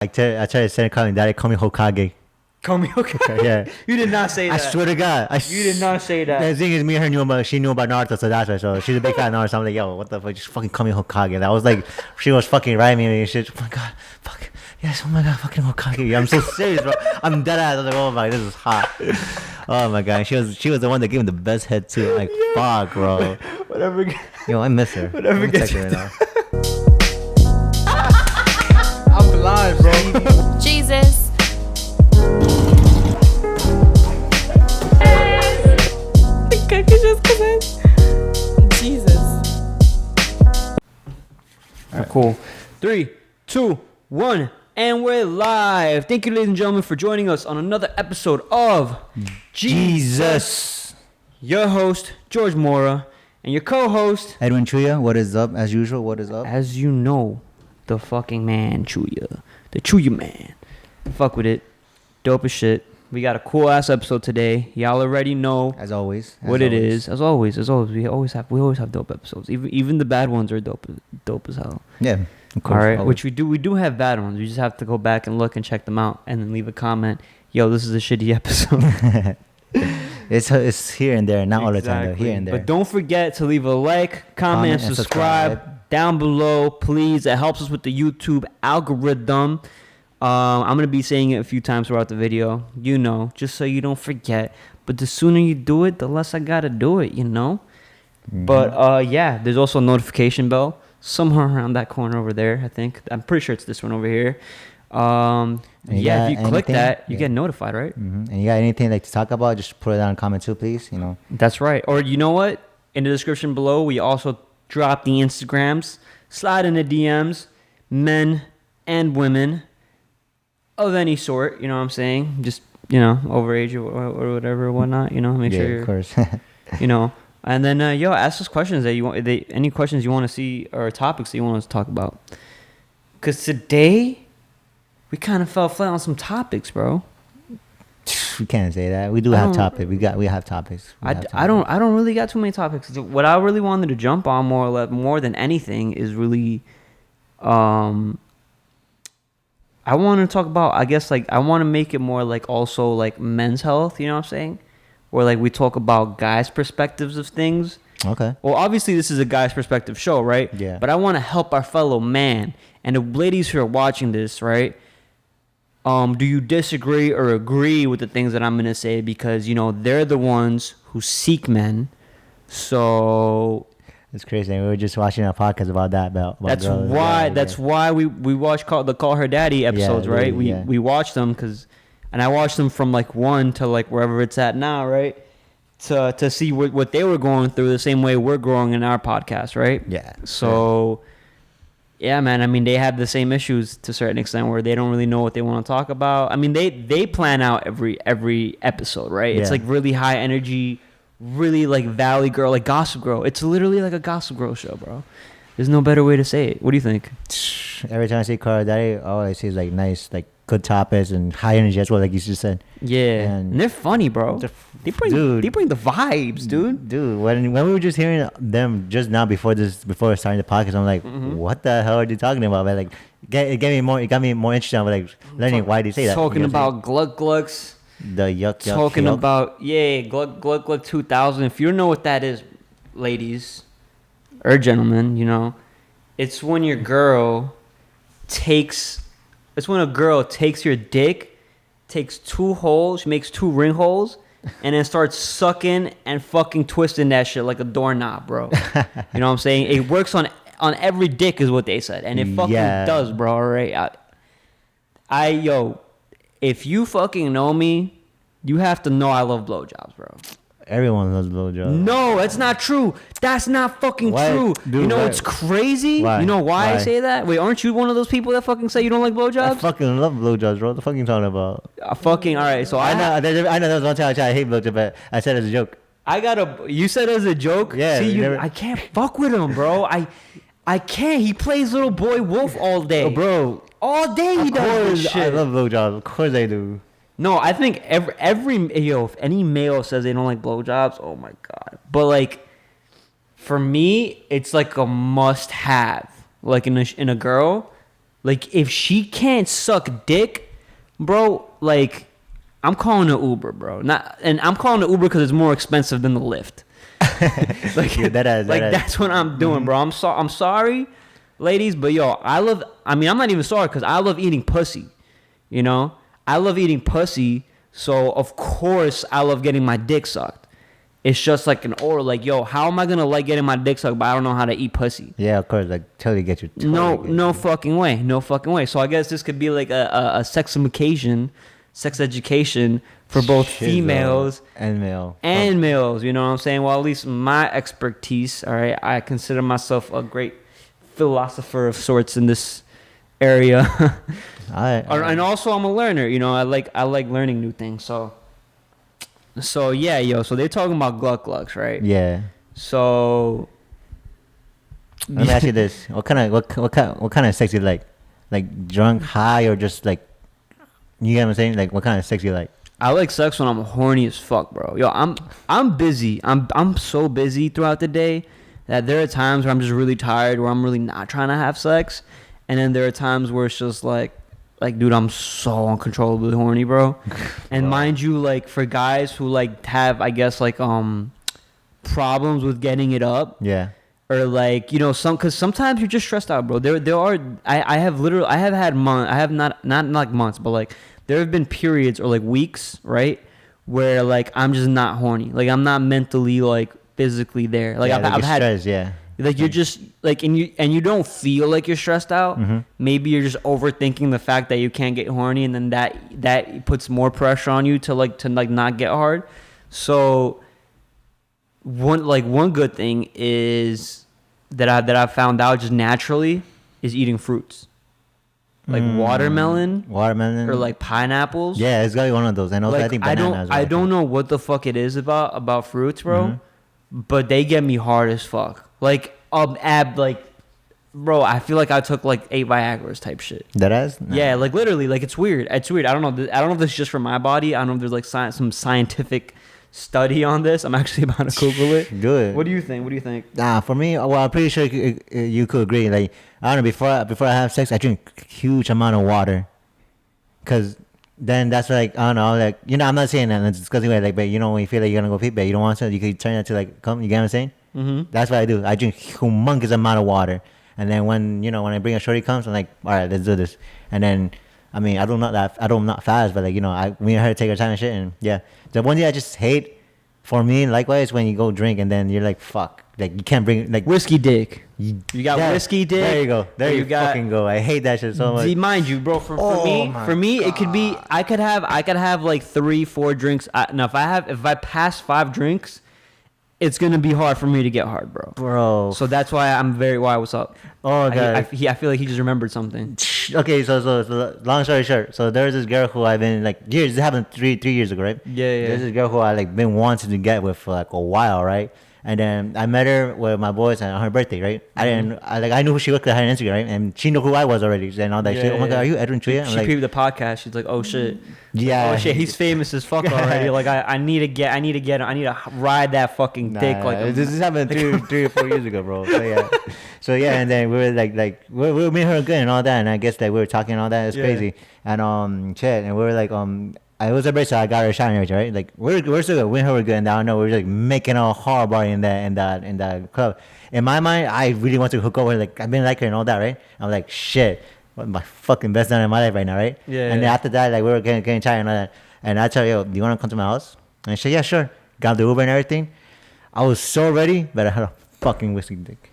I tried to send calling daddy, call me Hokage. Call me Hokage? Yeah. You did not say that. I swear to God. You did not say that. The thing is, me and her knew about Naruto, so that's why. So she's a big fan of Naruto. So I'm like, yo, what the fuck? Just fucking call me Hokage. And I was like, she was fucking writing me and shit. Oh my God, fuck. Yes, oh my God, fucking Hokage. I'm so serious, bro. I'm dead ass. I was like, oh my, this is hot. Oh my God. She was the one that gave him the best head too. Like, fuck, bro. Whatever. Yo, I miss her. Whatever gets her right now. I'm blind, bro. Geezus. Jesus. All right, cool. 3, 2, 1, and we're live. Thank you, ladies and gentlemen, for joining us on another episode of Jesus. Your host, George MORA, and your co-host, Edwin CHUYA, what is up? As usual, what is up? as you know, the fucking man, CHUYA. The CHUYA man. Fuck with it. Dope as shit. We got a cool ass episode today. Y'all already know As always. what it is. As always, we always have dope episodes. Even the bad ones are dope as hell. Yeah, of course. All right, always. which we do have bad ones. We just have to go back and look and check them out, and then leave a comment. Yo, this is a shitty episode. It's here and there, not all the time, though. Exactly. Here and there. But don't forget to leave a like, comment, and subscribe down below, please. That helps us with the YouTube algorithm. I'm going to be saying it a few times throughout the video, just so you don't forget. But the sooner you do it, the less I got to do it, Mm-hmm. But, yeah, there's also a notification bell somewhere around that corner over there, I think. I'm pretty sure it's this one over here. Yeah, if you click that, you get notified, right? Mm-hmm. And you got anything like to talk about, just put it down in the comment too, please. That's right. Or you know what? In the description below, we also drop the Instagrams. Slide in the DMs, men and women of any sort, you know what I'm saying? Just, overage or whatever, whatnot, make sure you're, of course. And then, ask us questions that you want, any questions you want to see or topics that you want us to talk about. Because today, we kind of fell flat on some topics, bro. We can't say that. We do have topics. We have topics. I don't really got too many topics. What I really wanted to jump on more than anything is really, I want to talk about, I guess, like, I want to make it more like also like men's health, you know what I'm saying? Where like we talk about guys' perspectives of things. Okay. Well, obviously this is a guy's perspective show, right? Yeah. But I want to help our fellow man. And the ladies who are watching this, right? Do you disagree or agree with the things that I'm going to say? Because, they're the ones who seek men. So It's crazy. We were just watching a podcast about that. About that's girls. why we watch the Call Her Daddy episodes, right? We watch them and I watched them from like 1 to like wherever it's at now, right? To see what they were going through the same way we're growing in our podcast, right? Yeah. So, yeah, man. I mean, they have the same issues to a certain extent where they don't really know what they want to talk about. I mean, they plan out every episode, right? It's like really high energy, really like Valley Girl, like Gossip Girl. It's literally like a Gossip Girl show, bro. There's no better way to say it. What do you think? Every time I see Call Her Daddy, all I see is like nice, like good topics and high energy as well, like you just said. Yeah, and they're funny, bro. They bring the vibes, dude. Dude, when we were just hearing them just now before starting the podcast, I'm like, what the hell are they talking about? But like, it got me more interested. I'm like learning why they say that. Talking about Gluck Glucks. The yuck. Talking about Gluck Gluck 2000. If you don't know what that is, ladies or gentlemen, it's when a girl takes your dick, takes 2 holes, she makes 2 ring holes, and then starts sucking and fucking twisting that shit like a doorknob, bro. You know what I'm saying? It works on every dick is what they said, and it fucking does, bro. All right, if you fucking know me, you have to know I love blowjobs, bro. Everyone loves blowjobs. No, that's not true. That's not fucking true. Dude, it's crazy? Why? You know why I say that? Wait, aren't you one of those people that fucking say you don't like blowjobs? I fucking love blowjobs, bro. What the fuck are you talking about? All right. So I know there was one time I hate blowjobs, but I said it as a joke. You said it as a joke? Yeah. See, I can't fuck with him, bro. I can't. He plays little boy wolf all day. Oh, bro. All day he does this shit. I love blowjobs. Of course I do. No, I think if any male says they don't like blowjobs, oh my God. But like, for me, it's like a must-have. Like in a girl, Like, if she can't suck dick, bro, like, I'm calling an Uber, bro. And I'm calling an Uber because it's more expensive than the Lyft. Like, yeah, that's what I'm doing, bro. I'm sorry, ladies, but yo, I'm not even sorry because I love eating pussy. You know, I love eating pussy, so of course I love getting my dick sucked. It's just like an order, like, yo, how am I gonna like getting my dick sucked, but I don't know how to eat pussy? Yeah, of course, like totally get you. No fucking way. So I guess this could be like a sex education for both females and males. You know what I'm saying? Well, at least my expertise. All right, I consider myself a great philosopher of sorts in this area. And also I'm a learner. You know, I like learning new things. So yeah, yo. So they're talking about gluck glucks, right? Yeah. So let me ask you this: what kind of sex you like? Like drunk, high, or just like, you get what I'm saying? Like, what kind of sex you like? I like sex when I'm horny as fuck, bro. Yo, I'm busy. I'm so busy throughout the day that there are times where I'm just really tired, where I'm really not trying to have sex, and then there are times where it's just like, dude, I'm so uncontrollably horny, bro. And mind you, like, for guys who like have, I guess, like problems with getting it up. Yeah. Or like, you know, because sometimes you're just stressed out, bro. I have had months. I have not like months, but like there have been periods or like weeks, right, where like I'm just not horny. Like I'm not mentally like physically there. Like I've had stressed, yeah. Like you're just like and you don't feel like you're stressed out. Mm-hmm. Maybe you're just overthinking the fact that you can't get horny, and then that puts more pressure on you to not get hard. So one good thing is that I've found out just naturally is eating fruits. Like watermelon or like pineapples. Yeah, it's gotta be one of those. And also, like, I think bananas. I don't know what the fuck it is about fruits, bro. But they get me hard as fuck. Like bro, I feel like I took like 8 Viagra's type shit. That is? Nah. Yeah, like literally, like it's weird. I don't know if this is just for my body. I don't know if there's like some scientific study on this. I'm actually about to Google it. Good. What do you think? Nah, for me, well, I'm pretty sure you could agree. Like, I don't know, before I have sex, I drink huge amount of water. Cause then that's like, I don't know, like, you know, I'm not saying that in a disgusting way, like, but you know, when you feel like you're gonna go pee, but you don't want to, you could turn that to like, come, you get what I'm saying? Mm-hmm. That's what I do. I drink humongous amount of water. And then when I bring a shorty comes, I'm like, all right, let's do this. And then, I mean, I don't not fast, but like, you know, we her to take her time and shit. And yeah, the one thing I just hate for me, likewise, when you go drink and then you're like, fuck, like you can't bring like whiskey dick. You got whiskey dick. There you go. There you fucking go. I hate that shit so much. Mind you, bro. For me, it could be. I could have like 3-4 drinks. Now, if I pass 5 drinks, it's gonna be hard for me to get hard, bro. So that's why why what's up? Oh god. I feel like he just remembered something. Okay, so long story short, so there's this girl who I've been like years. This happened 3 years ago, right? Yeah. There's this girl who I like been wanting to get with for like a while, right? And then I met her with my boys on her birthday, right? I knew who she was because I had an Instagram, right? And she knew who I was already and all that shit. Oh my god, are you Edwin CHUYA? She peeped the podcast. She's like, oh shit. Yeah. Oh shit, he's famous as fuck already. Like I need to ride that fucking dick. Like this happened 3 or 4 years ago, bro. So yeah, and then we were like we were meeting her good and all that, and I guess that we were talking and all that. It's crazy. And shit, and we were like it was a birthday, so I got her a shot and everything, right? Like we're still good. We and her were good, and I don't know, we're like making a horrible in that club. In my mind, I really want to hook up with her. Like I've been like her and all that, right? I'm like, shit, what my fucking best night in my life right now, right? Yeah. And then after that, like we were getting tired and all that, and I tell her, yo, do you want to come to my house? And she said, yeah, sure. Got the Uber and everything. I was so ready, but I had a fucking whiskey dick.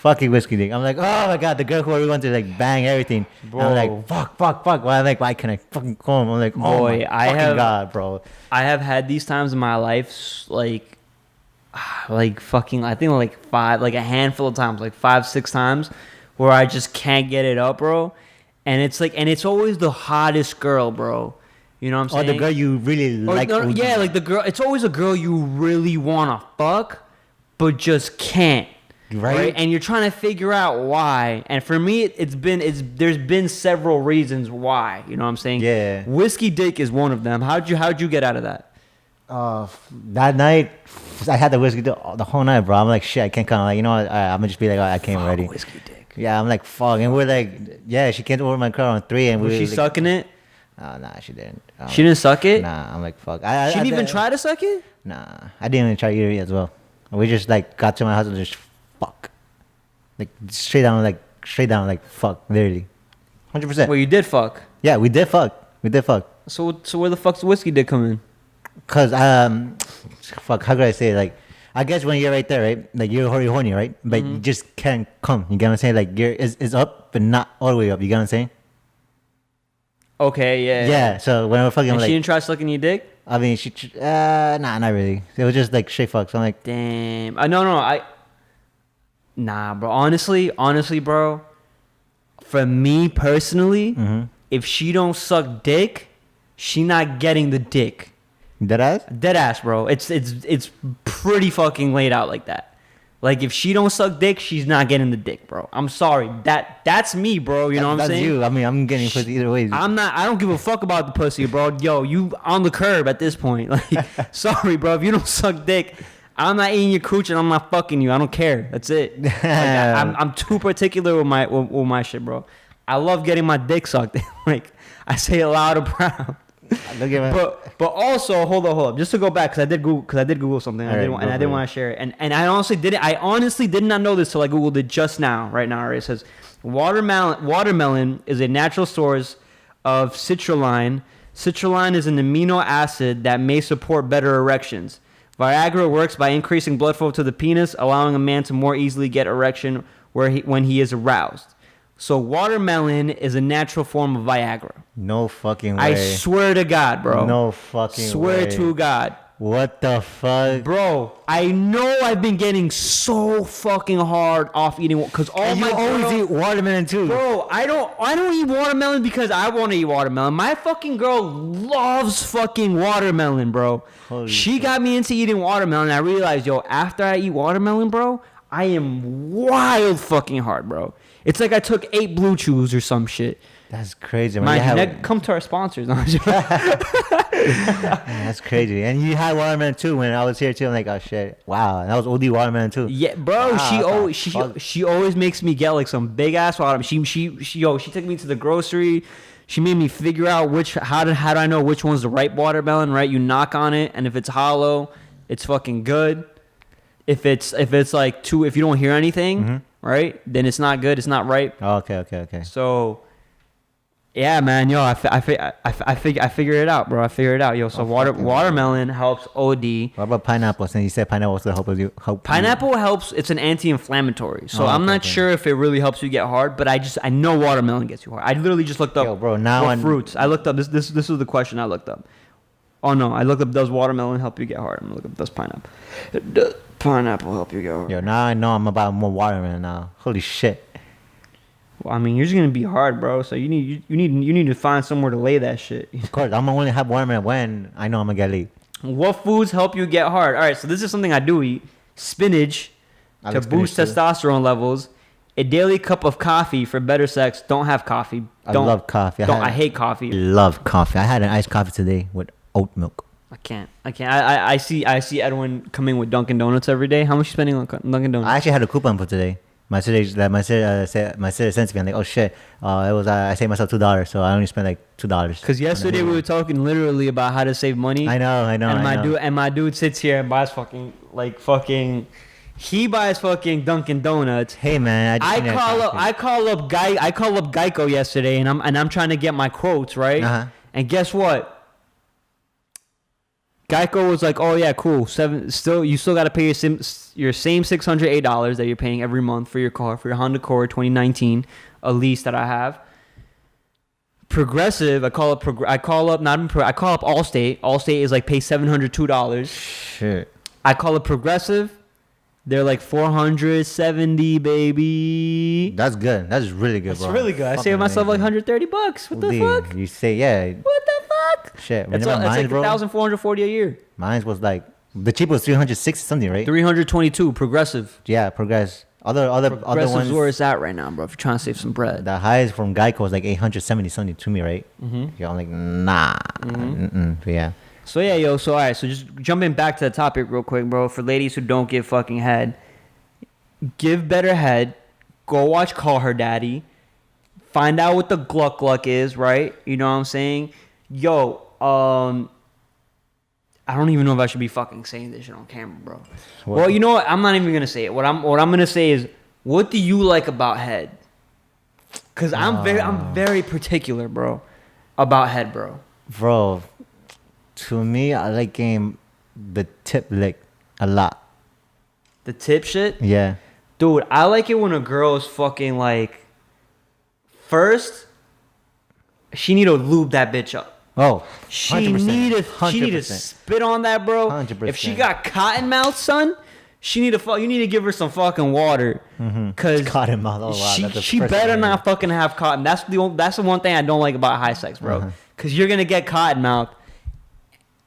I'm like, oh my god, the girl who we want to like bang everything. I'm like, fuck. Well, I'm like, why can't I fucking come? I'm like, oh my fucking god, bro. I have had these times in my life, like fucking, I think like 5, like a handful of times, like 5-6 times, where I just can't get it up, bro. And it's like, and it's always the hottest girl, bro. You know what I'm saying? Oh, the girl you really like. Yeah, like the girl. It's always a girl you really wanna fuck, but just can't. Right? And you're trying to figure out why. And for me, there's been several reasons why. You know what I'm saying? Yeah. Whiskey dick is one of them. How'd you get out of that? That night, I had the whiskey the whole night, bro. I'm like, shit, I can't come. Like, you know what? I'm gonna just be like, I came already. Whiskey dick. I'm like, fuck. And we're like, yeah, she came over my car on 3, and Was we she were like, sucking it? Oh, nah, she didn't. She didn't suck it? Nah, I'm like, fuck. She didn't even try to suck it? Nah, I didn't even try either as well. We just like got to my house and just fuck. Like straight down, like fuck, literally. 100%. Well, you did fuck. Yeah, we did fuck. So where the fuck's the whiskey dick come in? Cause fuck, how could I say it? Like, I guess when you're right there, right? Like you're horny, right? But you just can't come. You get what I'm saying? Like it's up, but not all the way up. You get what I'm saying? Okay, yeah. Yeah. So when we're fucking, And like, she didn't try sucking your dick? I mean, nah, not really. It was just like straight fuck. So I'm like, Damn. Nah, bro. Honestly, bro. For me personally, if she don't suck dick, she not getting the dick. dead ass? Dead ass, bro. It's pretty fucking laid out like that. Like, if she don't suck dick, she's not getting the dick, bro. I'm sorry. That's me, bro. You know what I'm saying? That's you. I mean, I'm getting pussy either way. I don't give a fuck about the pussy, bro. Yo, you on the curb at this point. Like, sorry, bro. If you don't suck dick, I'm not eating your cooch and I'm not fucking you. I don't care. That's it. Like, I'm too particular with my shit, bro. I love getting my dick sucked. Like, I say it loud and proud. But also, hold up, just to go back, because I did Google something, I didn't want to share it, and I honestly did not know this till I googled it just now, right now. Right? It says watermelon is a natural source of citrulline. Citrulline is an amino acid that may support better erections. Viagra works by increasing blood flow to the penis, allowing a man to more easily get erection when he is aroused. So watermelon is a natural form of Viagra. No fucking way. I swear to God, bro. No fucking way. Swear to God. What the fuck? Bro, I know I've been getting so fucking hard off eating, because all my always eat watermelon too. Bro, I don't eat watermelon because I want to eat watermelon. My fucking girl loves fucking watermelon, bro. She got me into eating watermelon, and I realized, yo, after I eat watermelon, bro, I am wild fucking hard, bro. It's like I took 8 Blue Chews or some shit. That's crazy, man. Come to our sponsors. That's crazy. And you had watermelon too when I was here too. I'm like, oh shit, wow, that was OD watermelon too. Yeah, bro. Wow, she always makes me get like some big ass watermelon. She took me to the grocery. She made me figure out how do I know which one's the right watermelon, right? You knock on it, and if it's hollow, it's fucking good. If it's like if you don't hear anything, right, then it's not good. It's not ripe. Oh, okay. So, yeah, man, yo, I figured it out, bro. I figured it out, yo. So watermelon helps OD. What about pineapple? Since you said pineapple also help Pineapple helps. It's an anti-inflammatory. So I'm not sure if it really helps you get hard, but I know watermelon gets you hard. I literally just looked up. Yo, bro, now fruits. I looked up this was the question I looked up. Oh no, I looked up, does watermelon help you get hard? I'm gonna look up, does pineapple. Does pineapple help you get hard? Yo, now I know I'm about more watermelon now. Holy shit. Well, I mean, you're just gonna be hard, bro. So you need to find somewhere to lay that shit. Of course, I'm gonna only have watermelon when I know I'm gonna get laid. What foods help you get hard? All right, so this is something I do eat: spinach to boost testosterone levels. A daily cup of coffee for better sex. Don't have coffee. I love coffee. I hate coffee. Love coffee. I had an iced coffee today with oat milk. I can't. I see Edwin coming with Dunkin' Donuts every day. How much you spending on Dunkin' Donuts? I actually had a coupon for today. My sister sent to me. I'm like, oh shit. It was I saved myself $2, so I only spent like $2. Because yesterday we were talking literally about how to save money. I know. And my dude sits here and buys he buys fucking Dunkin' Donuts. Hey man, I call up Geico yesterday, and I'm trying to get my quotes right. And guess what? Geico was like, oh yeah, cool. You still got to pay your same $608 that you're paying every month for your car, for your Honda Accord 2019, a lease that I have. Progressive, I call up Allstate. Allstate is like pay $702. Shit. I call it Progressive. They're like $470, baby. That's good. That's really good, bro. That's really good. I saved myself like $130. What the fuck? You say, yeah. What the fuck? Shit. That's like $1,440 a year. Mine was like, the cheapest was 360 something, right? 322 Progressive. Yeah, Progressive. Other ones where it's at right now, bro. If you're trying to save some bread. The highest from Geico was like 870 something to me, right? Yeah, I'm like, nah. But yeah. So yeah, yo. So all right. So just jumping back to the topic real quick, bro. For ladies who don't give fucking head, give better head go watch Call Her Daddy. Find out what the Gluck Gluck is, right? You know what I'm saying? Yo, I don't even know if I should be fucking saying this shit on camera, bro. What? Well, you know what? I'm not even gonna say it. What I'm gonna say is, what do you like about head? Cause I'm very particular, bro, about head, bro. Bro, to me, I like getting the tip lick a lot. The tip shit? Yeah. Dude, I like it when a girl is fucking like, first, she need to lube that bitch up. Oh, 100%. She need to spit on that, bro. 100%. If she got cotton mouth, son, you need to give her some fucking water. Cause cotton mouth. Oh, wow. She better not fucking have cotton. That's the one thing I don't like about high sex, bro. Cause you're gonna get cotton mouth,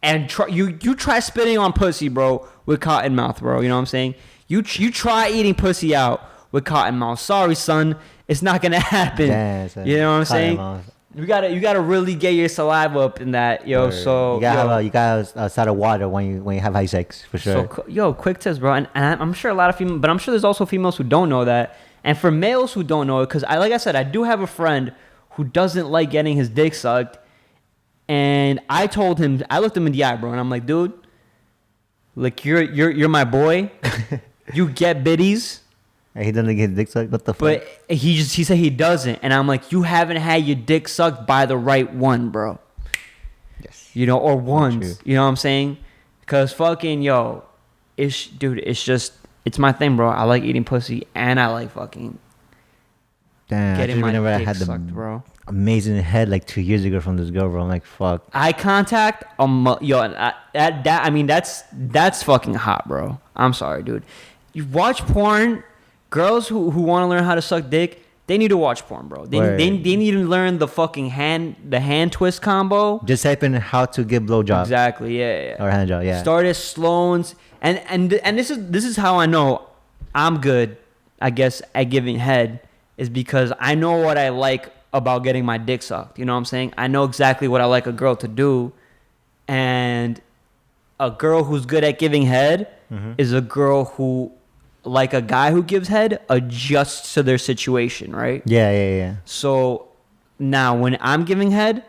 and you try spitting on pussy, bro, with cotton mouth, bro. You know what I'm saying? You try eating pussy out with cotton mouth. Sorry, son, it's not gonna happen. Yeah, you know what I'm saying? Mouth. You gotta really get your saliva up in that, yo. So you gotta have a side of water when you have high sex, for sure. So quick tips, bro. And I'm sure a lot of females, but I'm sure there's also females who don't know that, and for males who don't know it, because like I said, I do have a friend who doesn't like getting his dick sucked, and I told him, I looked him in the eye, bro, and I'm like, dude, like you're my boy, you get biddies. He doesn't get dick sucked. What the fuck? But he said he doesn't, and I'm like, you haven't had your dick sucked by the right one, bro. Yes. You know, or ones. You know what I'm saying? Because fucking it's my thing, bro. I like eating pussy, and I like fucking getting my dick sucked, bro. Amazing head like 2 years ago from this girl, bro. I'm like, fuck. Eye contact, that's fucking hot, bro. I'm sorry, dude. You watch porn. Girls who want to learn how to suck dick, they need to watch porn, bro. They need to learn the fucking hand twist combo. Just type in how to give blowjob. Exactly, yeah. Or hand job, yeah. Start at Sloan's, and this is how I know I'm good, I guess, at giving head, is because I know what I like about getting my dick sucked. You know what I'm saying? I know exactly what I like a girl to do, and a girl who's good at giving head is a girl who, like a guy who gives head, adjusts to their situation, right? Yeah. So now when I'm giving head,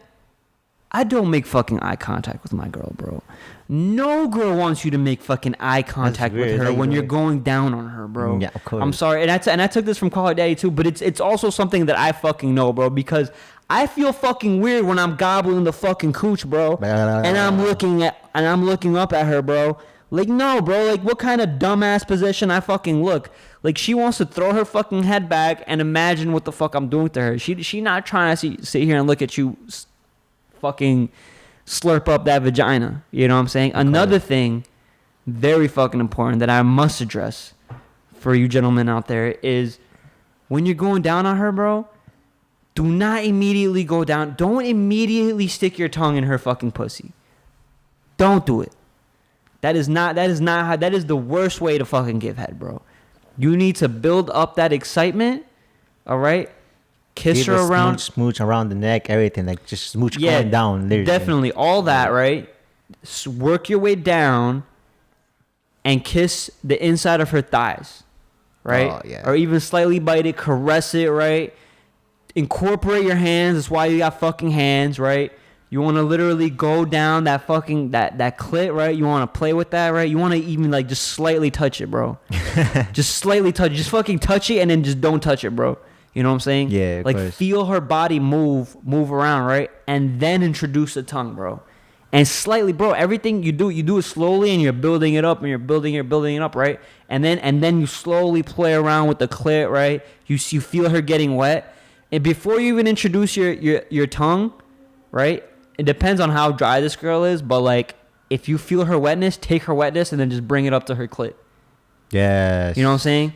I don't make fucking eye contact with my girl, bro. No girl wants you to make fucking eye contact with her when you're going down on her, bro. Yeah, of course. I'm sorry, and I took this from Call Her Daddy too, but it's also something that I fucking know, bro, because I feel fucking weird when I'm gobbling the fucking cooch, bro, and I'm looking up at her, bro. Like, no, bro, like, what kind of dumbass position I fucking look? Like, she wants to throw her fucking head back and imagine what the fuck I'm doing to her. She not trying to sit here and look at you fucking slurp up that vagina. You know what I'm saying? Okay. Another thing, very fucking important, that I must address for you gentlemen out there is when you're going down on her, bro, do not immediately go down. Don't immediately stick your tongue in her fucking pussy. Don't do it. That is the worst way to fucking give head, bro. You need to build up that excitement, all right? Kiss her around. Smooch around the neck, everything. Like, just smooch going down. Literally. Definitely. All that, right? Work your way down and kiss the inside of her thighs, right? Oh, yeah. Or even slightly bite it, caress it, right? Incorporate your hands. That's why you got fucking hands, right? You want to literally go down that fucking, that clit, right? You want to play with that, right? You want to even, like, just slightly touch it, bro. Just slightly touch it. Just fucking touch it and then just don't touch it, bro. You know what I'm saying? Yeah, of like, course. feel her body move around, right? And then introduce the tongue, bro. And slightly, bro, everything you do it slowly, and you're building it up, and you're building it up, right? And then you slowly play around with the clit, right? You feel her getting wet. And before you even introduce your tongue, right? It depends on how dry this girl is, but, like, if you feel her wetness, take her wetness and then just bring it up to her clit. Yes. You know what I'm saying?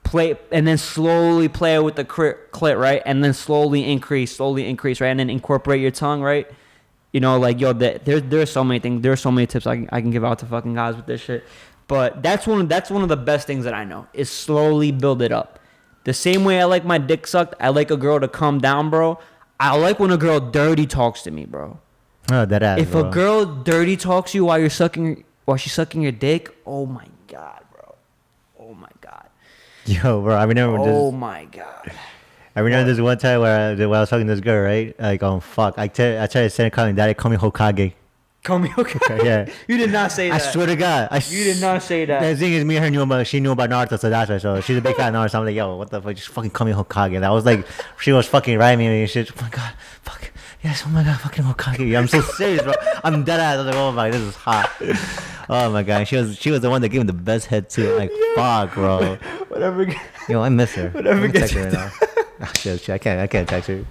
Play, and then slowly play with the clit, right? And then slowly increase, right? And then incorporate your tongue, right? You know, like, yo, there's so many things. There's so many tips I can give out to fucking guys with this shit. But that's one of the best things that I know, is slowly build it up. The same way I like my dick sucked, I like a girl to calm down, bro. I like when a girl dirty talks to me, bro. Oh, that ass, if bro. a girl dirty talks to you while she's sucking your dick, oh my God, bro. Oh my God. Yo, bro, I remember Oh this. my god. I remember this one time where I was talking to this girl, right? Like, fuck. I tried to send her calling daddy, call me Hokage. Call me okay. Yeah. You did not say that. I swear to God. You did not say that. The thing is, me and her knew about, she knew about Naruto, so that's why. So she's a big fan of Naruto. So I'm like, yo, what the fuck? Just fucking call me Hokage. And I was like, she was fucking writing me and shit. Oh my God, fuck. Yes, oh my God, fucking Hokage. I'm so serious, bro. I'm dead ass. I was like, oh my God, this is hot. Oh my God. She was the one that gave me the best head too. Like, fuck, bro. Whatever. Yo, I miss her. Whatever gets her right now. Oh, shit, I can't text her.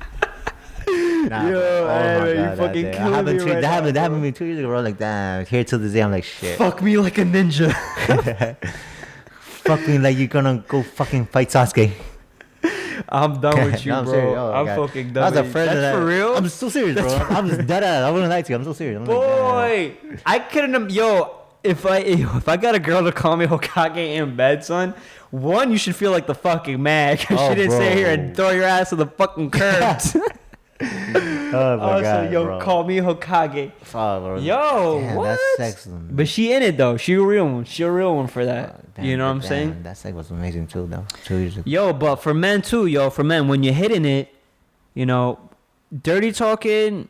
Nah, Yo, bro. man, God, you fucking that killing me right now, that happened to me 2 years ago, bro. Like, damn, here till this day, I'm like, shit. Fuck me like a ninja. Fuck me like you're gonna go fucking fight Sasuke. I'm done with you, No, I'm bro. serious. Oh, I'm God. fucking done. That was with the you. first That's for real. I'm so serious, bro. I'm just dead ass. I wouldn't lie to you. I'm so serious. I'm like, Boy, I couldn't. Yo, if I got a girl to call me Hokage in bed, son. One, you should feel like the fucking man because Oh, she didn't bro. sit here and throw your ass to the fucking curb. oh my God, yo, bro. call me Hokage. Oh, bro. Yo, Damn, what? That's sex. But she in it though. She a real one. She a real one for that. Damn, you know what I'm damn, saying? That sex was amazing too, though. 2 years ago. Yo, but for men too, for men, when you're hitting it, you know, dirty talking,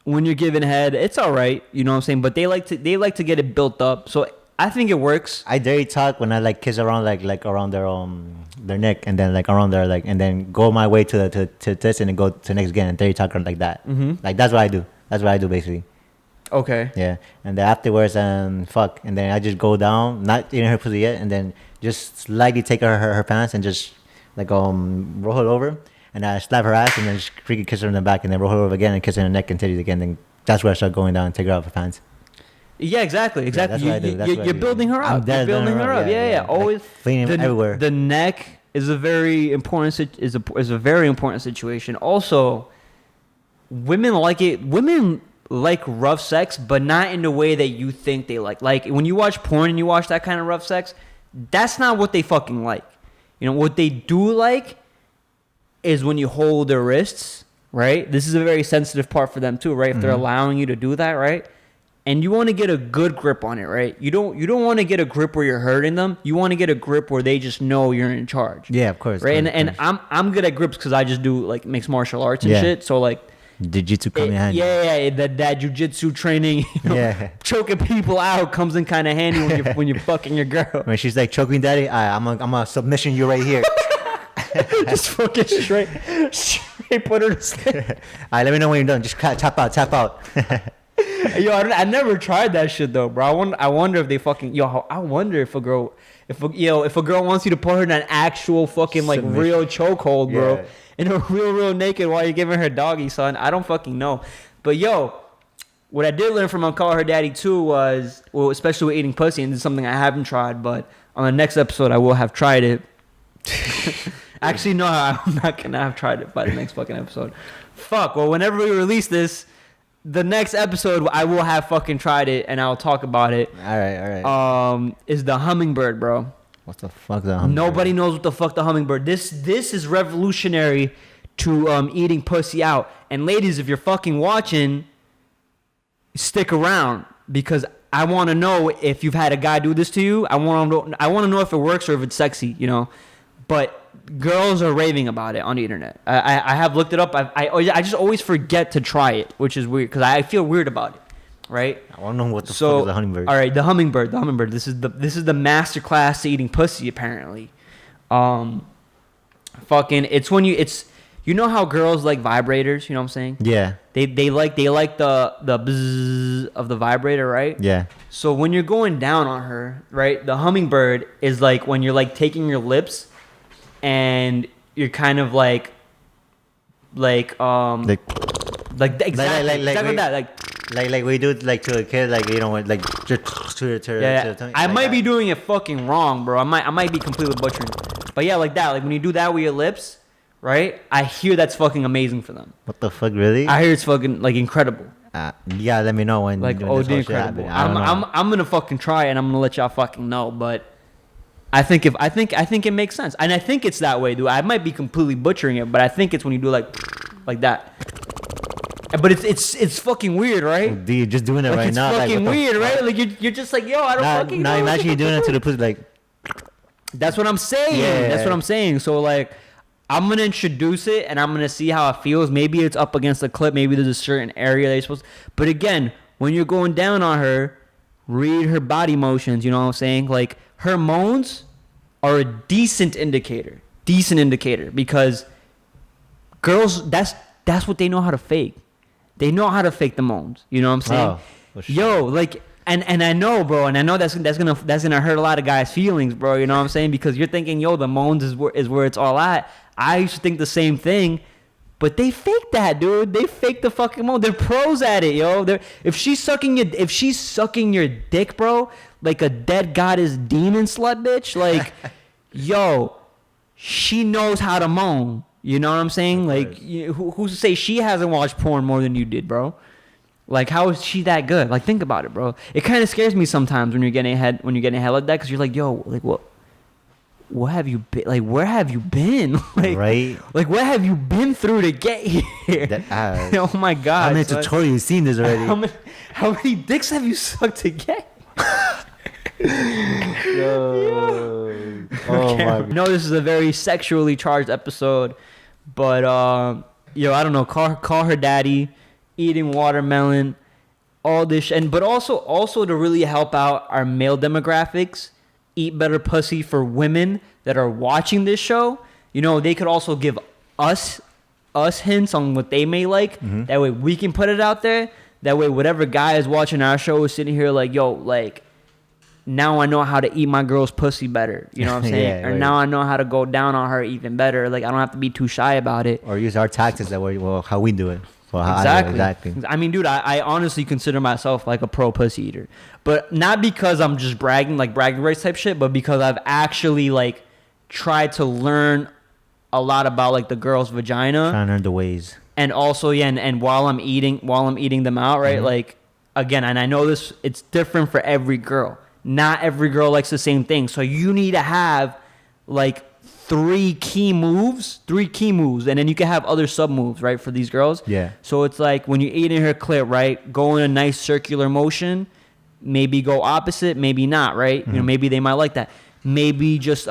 when you're giving head, it's all right. You know what I'm saying? But they like to get it built up. So I think it works. I dirty talk when I like kiss around like around their neck and then like around their like and then go my way to this and then go to next again and dirty talk like that. Mm-hmm. Like that's what I do. That's what I do basically. Okay. Yeah, and then afterwards, fuck, and then I just go down, not eating her pussy yet, and then just slightly take her pants and just like roll her over, and I slap her ass and then just freaking kiss her in the back, and then roll her over again and kiss her in the neck and titties again. Then that's where I start going down and take her off her pants. Yeah, exactly. that's what I do. That's what I You're do. building her I'm up. dead You're building her up. Yeah. Like, Always cleaning everywhere. The neck is a very important is a very important situation. Also, women like it. Women like rough sex, but not in the way that you think they like. Like when you watch porn and you watch that kind of rough sex, that's not what they fucking like. You know what they do like is when you hold their wrists, right? This is a very sensitive part for them too, right? If they're allowing you to do that, right? And you want to get a good grip on it, right? You don't want to get a grip where you're hurting them. You want to get a grip where they just know you're in charge. Yeah, of course. Right? Of course. And I'm good at grips because I just do like mixed martial arts and Yeah. shit. So like Jiu-jitsu come in handy. yeah, that jujitsu training, you know, Yeah. choking people out comes in kind of handy when you're fucking your girl. When she's like choking daddy, I'm a submission you right here. Just fucking straight put her to sleep. Alright, let me know when you're done. Just tap out. Yo, I never tried that shit though, bro. I wonder if they fucking I wonder if a girl wants you to put her in an actual fucking like Submission. real chokehold, bro, Yeah. and a real naked while you're giving her doggy, son. I don't fucking know. But yo, what I did learn from Call Her Daddy too was, well, especially with eating pussy, and this is something I haven't tried, but on the next episode I will have tried it. Actually, no, I'm not gonna have tried it by the next fucking episode. Fuck. Well, whenever we release this, the next episode I will have fucking tried it and I'll talk about it. All right. Is the hummingbird, bro. What the fuck is that? Hummingbird? Nobody knows what the fuck the hummingbird. This is revolutionary to eating pussy out. And ladies, if you're fucking watching, stick around because I want to know if you've had a guy do this to you. I want to know if it works or if it's sexy, you know. But girls are raving about it on the internet. I have looked it up. I just always forget to try it, which is weird because I feel weird about it, right? I want to know what the fuck is a hummingbird. All right, the hummingbird. This is the master class to eating pussy apparently. Fucking it's when you know how girls like vibrators, you know what I'm saying? Yeah. They like the bzzz of the vibrator, right? Yeah. So when you're going down on her, right? The hummingbird is like when you're like taking your lips and you're kind of like exactly that Like we do it like to a kid, like you know, like just to the tongue. I like might that. be doing it fucking wrong, bro. I might be completely butchering it. But yeah, like that. Like when you do that with your lips, right? I hear that's fucking amazing for them. What the fuck, really? I hear it's fucking like incredible. Yeah, let me know when. Like when this OD whole shit incredible. happen. I don't know. I'm gonna fucking try it and I'm gonna let y'all fucking know. But I think it makes sense. And I think it's that way, dude. I might be completely butchering it, but I think it's when you do like that. But it's fucking weird, right? Dude, just doing it Like right it's now. fucking like, weird, right? Like you're just like, yo, I don't fucking know. Now imagine you doing it to the pussy, like. That's what I'm saying. Yeah. That's what I'm saying. So like, I'm gonna introduce it and I'm gonna see how it feels. Maybe it's up against the clip. Maybe there's a certain area that you're supposed to. But again, when you're going down on her, read her body motions. You know what I'm saying? Like, her moans are a decent indicator. Because girls, that's what they know how to fake. They know how to fake the moans. You know what I'm saying? Oh, for sure. Yo, like, and I know, bro, and I know that's gonna hurt a lot of guys' feelings, bro. You know what I'm saying? Because you're thinking, yo, the moans is where it's all at. I used to think the same thing, but they fake that, dude. They fake the fucking moan. They're pros at it, yo. If she's sucking your dick, bro, like a dead goddess demon slut bitch, like, yo, she knows how to moan. You know what I'm saying? Like, who's to say she hasn't watched porn more than you did, bro? Like, how is she that good? Like, think about it, bro. It kind of scares me sometimes when you're getting ahead like that, because you're like, yo, like, what have you been? Like, where have you been? Like, right? Like, what have you been through to get here? Oh my god! How many tutorials you seen this already? How many dicks have you sucked to get? Yo. Oh my god. No, this is a very sexually charged episode, but yo, I don't know. Call her daddy, eating watermelon, all this, but also to really help out our male demographics. Eat better pussy for women that are watching this show. You know, they could also give us hints on what they may like. Mm-hmm. That way we can put it out there. That way whatever guy is watching our show is sitting here like, yo, like, now I know how to eat my girl's pussy better. You know what I'm saying? Yeah, or right. Now I know how to go down on her even better. Like, I don't have to be too shy about it. Or use our tactics how we do it. Exactly. I mean, dude, I honestly consider myself like a pro pussy eater, but not because I'm just bragging rights type shit, but because I've actually like tried to learn a lot about like the girl's vagina, trying to learn the ways, and also and while I'm eating them out, right? Mm-hmm. Like, again, and I know this, it's different for every girl. Not every girl likes the same thing, so you need to have like three key moves, and then you can have other sub moves, right, for these girls. Yeah. So it's like when you're eating her clit, right, go in a nice circular motion, maybe go opposite, maybe not, right? Mm-hmm. You know, maybe they might like that. Maybe just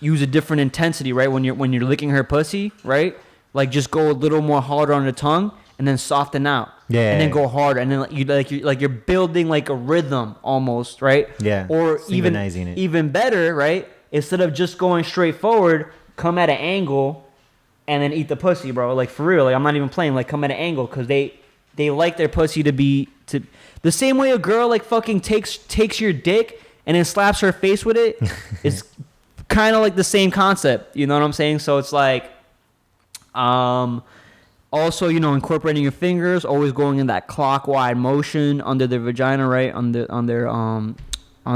use a different intensity, right? When you're licking her pussy, right? Like, just go a little more harder on the tongue and then soften out. Yeah. And then go harder, and then you're building like a rhythm almost, right? Yeah. Or even better, right? Instead of just going straight forward, come at an angle and then eat the pussy, bro. Like, for real. Like, I'm not even playing. Like, come at an angle, because they like their pussy to be the same way a girl like fucking takes your dick and then slaps her face with it. It's kind of like the same concept. You know what I'm saying? So it's like, also, you know, incorporating your fingers, always going in that clockwise motion under their vagina, right? On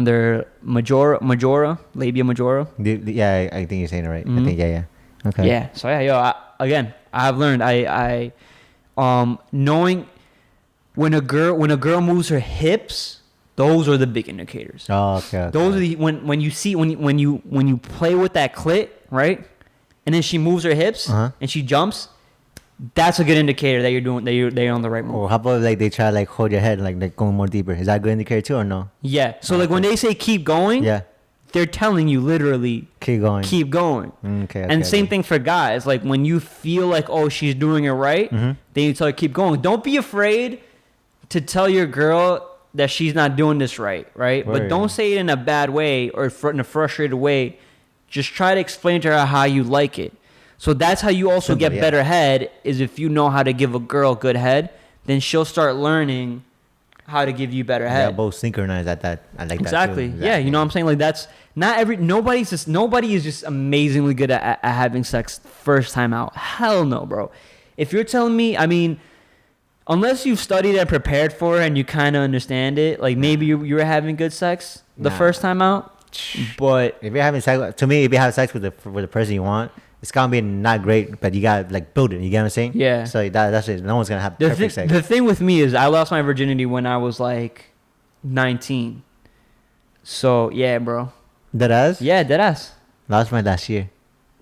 their majora, labia majora. Yeah, I think you're saying it right. Mm-hmm. I think, yeah. Okay. Yeah. So yeah, I've learned. Knowing when a girl moves her hips, those are the big indicators. Oh, okay. Those are the when you play with that clit, right? And then she moves her hips and she jumps. That's a good indicator that you're on the right move. Or how about like they try to like hold your head like going more deeper? Is that a good indicator too or no? Yeah. So like when they say keep going, they're telling you literally keep going. Okay. And same thing for guys. Like when you feel like, oh, she's doing it right, then you tell her keep going. Don't be afraid to tell your girl that she's not doing this right? But don't say it in a bad way or in a frustrated way. Just try to explain to her how you like it. So that's how you also get better head, is if you know how to give a girl good head, then she'll start learning how to give you better head. Yeah, both synchronized at that. I like exactly. that too. Yeah, you know what I'm saying? Like, that's not nobody is just amazingly good at having sex first time out. Hell no, bro. If you're telling me, I mean, unless you've studied and prepared for it and you kind of understand it, like maybe you were having good sex the first time out. But if you're having sex, to me, if you have sex with the person you want, it's gonna be not great, but you gotta like build it. You get what I'm saying? Yeah. So that's it. No one's gonna have perfect sex. The thing with me is I lost my virginity when I was like 19. So yeah, bro. Deadass? Yeah, deadass. Lost mine last year.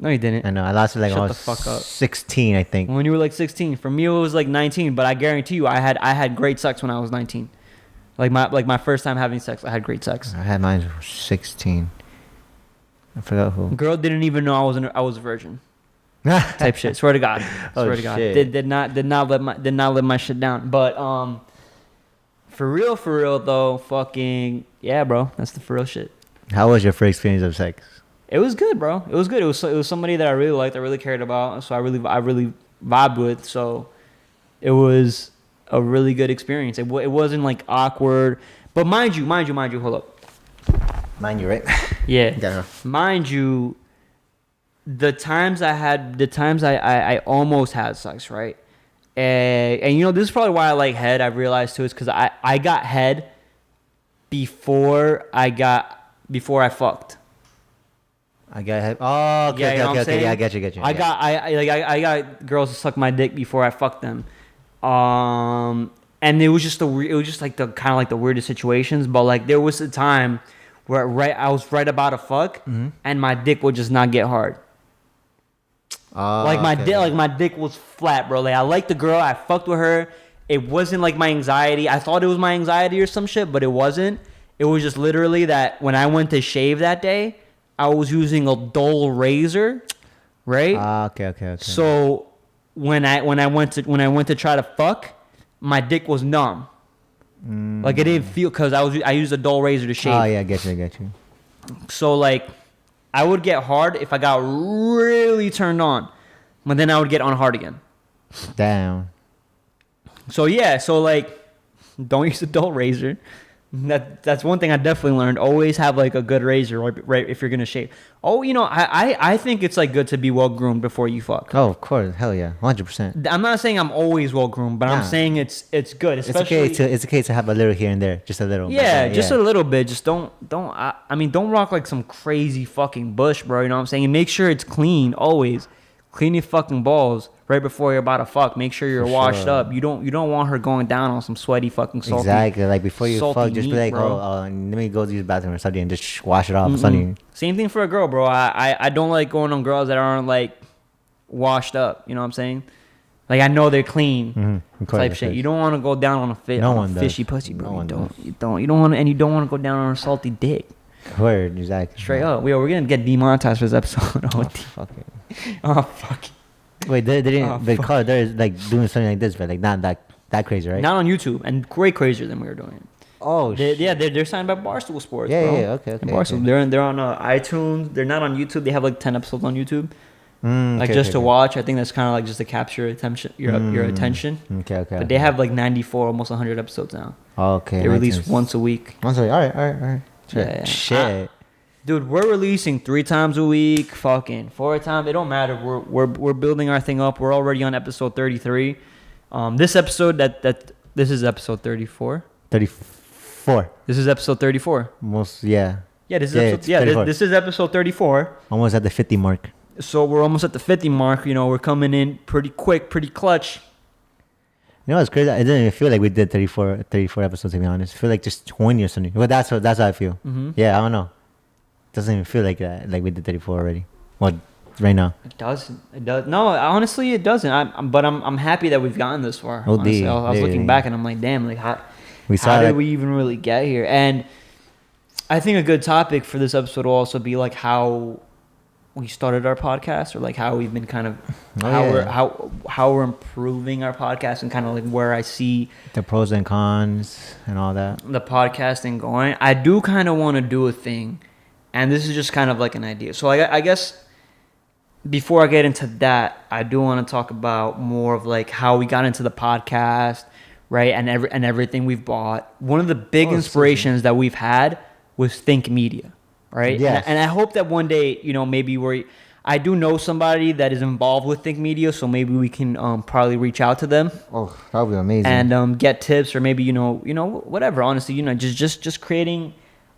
No, you didn't. I know. I lost it like Shut when I the fuck up. 16, I think. When you were like 16. For me, it was like 19. But I guarantee you, I had great sex when I was 19. Like my first time having sex, I had great sex. I had mine 16. I forgot who. Girl didn't even know I was a virgin. Type shit. Swear to God. Swear to God. Shit. Did not let my shit down. But for real though, fucking yeah, bro. That's the for real shit. How was your first experience of sex? It was good, bro. It was good. It was somebody that I really liked. I really cared about. So I really vibed with. So it was a really good experience. It wasn't like awkward. But mind you, hold up. Mind you, right? Yeah. Mind you, the times I almost had sex, right? And you know, this is probably why I like head. I realized too, is because I got head before I fucked. I got head. Oh, okay, Yeah, you know what I'm okay. saying? Yeah, I get you. I got girls to suck my dick before I fucked them. And it was just like the kind of like the weirdest situations. But like there was a time where I was right about to fuck, and my dick would just not get hard. Like my dick was flat, bro. Like I liked the girl, I fucked with her. It wasn't like my anxiety. I thought it was my anxiety or some shit, but it wasn't. It was just literally that when I went to shave that day, I was using a dull razor, right? Okay. So when I went to try to fuck, my dick was numb. Like it didn't feel, because I used a dull razor to shave. Oh yeah, I get you. So like I would get hard if I got really turned on, but then I would get on hard again. Damn. So yeah, so like don't use a dull razor. That's one thing I definitely learned. Always have like a good razor, right? If you're gonna shave. Oh, you know, I think it's like good to be well groomed before you fuck. Oh, of course, hell yeah, 100%. I'm not saying I'm always well groomed, but I'm saying it's good. Especially, it's okay to have a little here and there, just a little. Yeah, just a little bit. Just don't rock like some crazy fucking bush, bro. You know what I'm saying? And make sure it's clean always. Clean your fucking balls right before you're about to fuck. Make sure you're washed up. You don't want her going down on some sweaty fucking salty. Exactly. Like before you fuck, just be like, bro. let me go to the bathroom or something and just wash it off. Something. Same thing for a girl, bro. I don't like going on girls that aren't like washed up. You know what I'm saying? Like I know they're clean type shit. You don't want to go down on a fishy pussy, bro. You don't want to go down on a salty dick. Word, exactly. Straight up. We're gonna get demonetized for this episode. Fuck it. Oh fuck. Wait, they didn't. But Carl, they're like doing something like this, but like not that crazy, right? Not on YouTube, and way crazier than we were doing. Oh shit. Yeah, they're signed by Barstool Sports. Yeah, bro. yeah, okay. Barstool. Okay. They're on iTunes. They're not on YouTube. They have like 10 episodes on YouTube. To watch. I think that's kind of like just to capture attention, your attention. Okay. But they have like 94, almost 100 episodes now. Okay. They release once a week. Once a week. All right. Yeah. Shit. Dude, we're releasing 3 times a week, fucking 4 times. It don't matter. We're building our thing up. We're already on episode 33. This episode this is episode 34. 34. This is episode 34. Almost, yeah. Yeah, this is episode 34. Almost at the 50 mark. So we're almost at the 50 mark. You know, we're coming in pretty quick, pretty clutch. You know what's crazy? It didn't even feel like we did 34 episodes, to be honest. I feel like just 20 or something. Well, that's how I feel. Yeah, I don't know. Doesn't even feel like that. Like we did 34 already. Well, right now. It doesn't. It does. No, honestly, it doesn't. I'm happy that we've gotten this far. Honestly. I was looking back and I'm like, damn, like how did we even really get here? And I think a good topic for this episode will also be like how we started our podcast, or like how we've been kind of how we're improving our podcast, and kind of like where I see the pros and cons and all that. The podcasting going. I do kind of want to do a thing. And this is just kind of like an idea. So I guess before I get into that, I do want to talk about more of like how we got into the podcast, right? And everything we've bought. One of the big inspirations that we've had was Think Media, right? Yes. And I hope that one day, you know, maybe I do know somebody that is involved with Think Media, so maybe we can probably reach out to them. Oh, that would be amazing. And get tips, or maybe you know whatever. Honestly, you know, just creating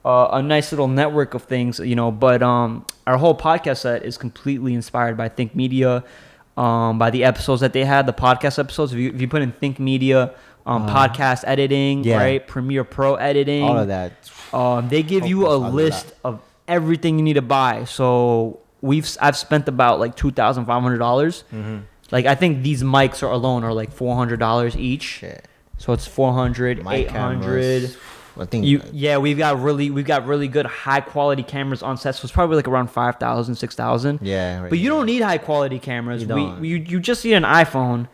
a nice little network of things, you know. But our whole podcast set is completely inspired by Think Media, by the episodes that they had, the podcast episodes. If you put in Think Media, podcast editing, right, Premiere Pro editing, all of that. They give you a list of everything you need to buy. So I've spent about like $2,500. Like I think these mics alone are like $400 each. Shit. So it's 400, Mic 800. cameras. I think. we've got really good high quality cameras on set. So it's probably like around 5,000, 6,000. Yeah. Right, but you don't need high quality cameras. You don't. You just need an iPhone.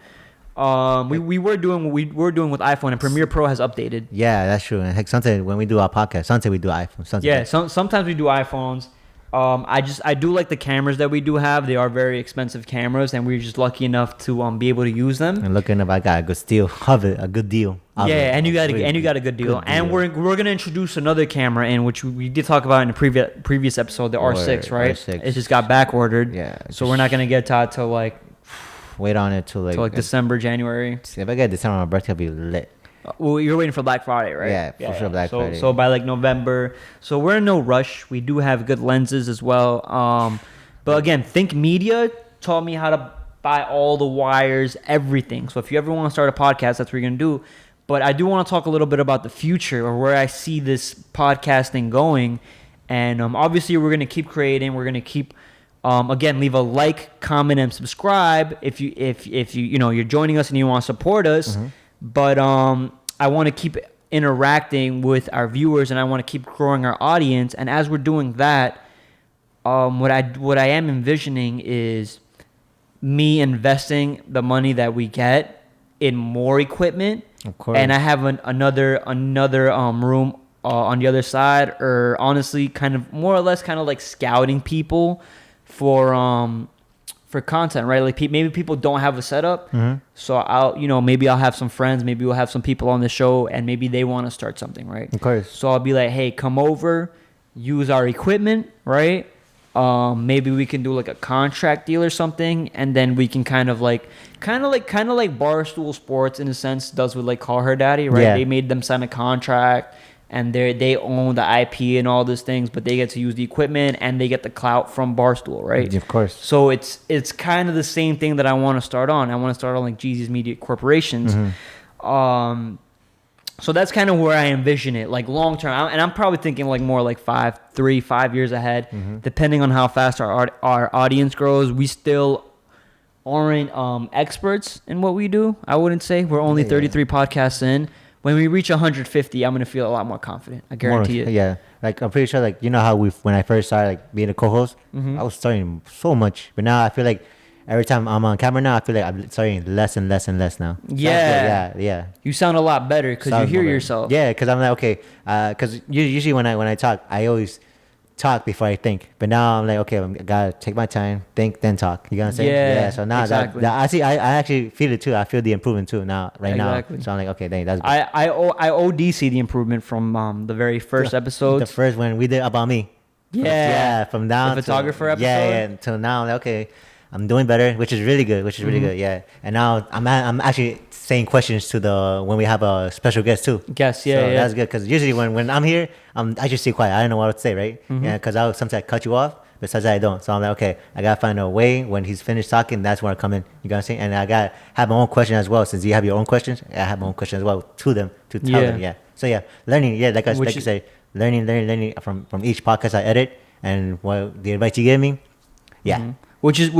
We were doing what we were doing with iPhone, and Premiere Pro has updated. Yeah, that's true. And heck, sometimes when we do our podcast, sometimes we do iPhone. Sometimes we do iPhones. I do like the cameras that we do have. They are very expensive cameras, and we're just lucky enough to be able to use them. And looking up, I got a good deal of it, a good deal. Yeah, and you got a good deal. And we're gonna introduce another camera in which we did talk about in the previous episode, the R6, right? R6. It just got back ordered. Yeah. So we're not gonna get to it till like wait on it till like December, January. If I get December, my birthday will be lit. Well, you're waiting for Black Friday, right? Yeah, for sure, Black Friday. So by like November. So we're in no rush. We do have good lenses as well. But again, Think Media taught me how to buy all the wires, everything. So if you ever want to start a podcast, that's what you're going to do. But I do want to talk a little bit about the future or where I see this podcasting going. And obviously, we're going to keep creating. We're going to keep... again, leave a like, comment, and subscribe if you're joining us and you want to support us. Mm-hmm. But I want to keep interacting with our viewers, and I want to keep growing our audience. And as we're doing that, what I am envisioning is me investing the money that we get in more equipment. Of course. And I have another room on the other side, or honestly, kind of more or less, kind of like scouting people for content, right? Like maybe people don't have a setup, so maybe I'll have some friends, maybe we'll have some people on the show, and maybe they want to start something, right? Of course. So I'll be like, hey, come over, use our equipment, right? Maybe we can do like a contract deal or something, and then we can kind of like Barstool Sports in a sense does with like Call Her Daddy, right? Yeah. They made them sign a contract. And they own the IP and all these things, but they get to use the equipment and they get the clout from Barstool, right? Of course. So it's kind of the same thing that I want to start on. I want to start on like Geezus Media Corporations. So that's kind of where I envision it, like long term. And I'm probably thinking like more like 5 years ahead, depending on how fast our audience grows. We still aren't experts in what we do. I wouldn't say we're only 33 podcasts in. When we reach 150, I'm going to feel a lot more confident. I guarantee it. Yeah. Like, I'm pretty sure, like, you know how when I first started, like, being a co-host, I was studying so much. But now I feel like every time I'm on camera now, I feel like I'm studying less and less and less now. Yeah. You sound a lot better because you hear yourself. Yeah, because I'm like, okay. Because usually when I talk, I always talk before I think. But now I'm like, okay, I gotta take my time, think, then talk. You know what I'm saying? Yeah. So now exactly. I actually feel it too. I feel the improvement too now, now. So I'm like, okay, dang, that's good. I owe DC the improvement from the very first episode. The first one we did about me. Yeah. From down the photographer episode. Yeah. Until now, I'm like, okay, I'm doing better, which is really good. Yeah. And now I'm actually saying questions to when we have a special guest too. Guest, yeah. So that's good because usually when I'm here, I just stay quiet. I don't know what to say, right? Yeah, because I'll sometimes cut you off, but sometimes I don't. So I'm like, okay, I gotta find a way when he's finished talking. That's where I come in. You got what I'm saying? And I gotta have my own question as well. Since you have your own questions, I have my own question as well to them to tell them. Yeah. So yeah, learning. Yeah, like you say, learning from each podcast I edit and what the advice you gave me. Yeah. Which is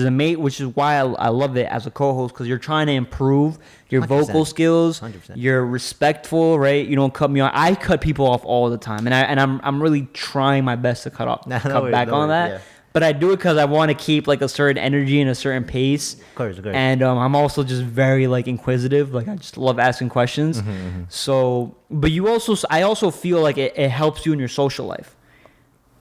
amazing. Which is why I love it as a co-host, because you're trying to improve your 100%. vocal skills. 100%. You're respectful, right? You don't cut me off. I cut people off all the time, and I'm really trying my best to cut back on that. Yeah. But I do it because I want to keep like a certain energy and a certain pace. Of course. And I'm also just very like inquisitive. Like I just love asking questions. So, but I also feel like it helps you in your social life.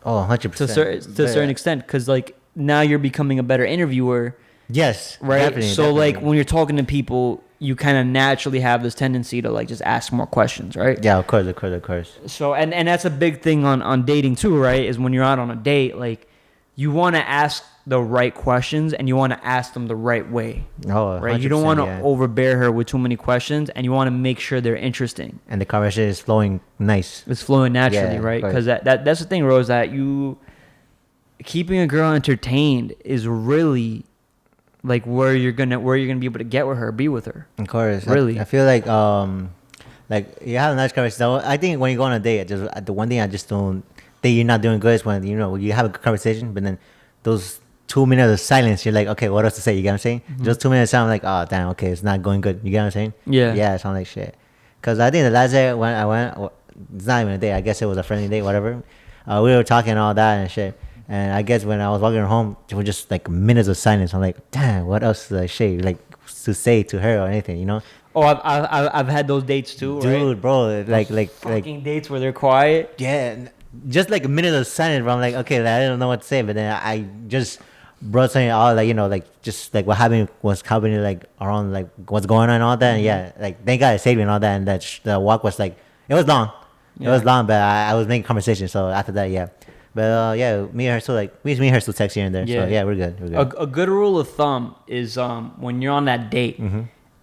Oh, 100%. To a certain extent, because like now you're becoming a better interviewer. Yes. Right. So like when you're talking to people, you kind of naturally have this tendency to like just ask more questions, right? Yeah, of course. So and that's a big thing on dating too, right? Is when you're out on a date, like you want to ask the right questions and you want to ask them the right way. Oh, right. You don't want to overbear her with too many questions, and you want to make sure they're interesting. And the conversation is flowing nice. It's flowing naturally, right? Because that's the thing, Rose, that keeping a girl entertained is really like where you're gonna be able to get with her, be with her. Of course. Really. I feel like you have a nice conversation. I think when you go on a date, the one thing I just don't think you're not doing good is when you have a good conversation, but then those 2 minutes of silence, you're like, okay, what else to say? You get what I'm saying? Just 2 minutes of silence, I'm like, oh damn, okay, it's not going good. You get what I'm saying? Yeah. Yeah, it sounds like shit. Because I think the last day when I went, it's not even a date. I guess it was a friendly date, whatever. We were talking all that and shit. And I guess when I was walking her home, there were just like minutes of silence. I'm like, damn, what else to say to her or anything, you know? Oh, I've had those dates too, Dude, right? bro, Fucking dates where they're quiet. yeah, just like a minute of silence. Bro, I'm like, okay, like, I don't know what to say, but then I just brought something out, like, you know, like just like what's happening, like around, like what's going on and all that. And yeah, like thank God it saved me and all that. And that the walk was like, it was long, it was long, but I was making conversation. So after that, yeah. But yeah, me and her still me and her still text here and there. Yeah. So yeah, we're good. A good rule of thumb is when you're on that date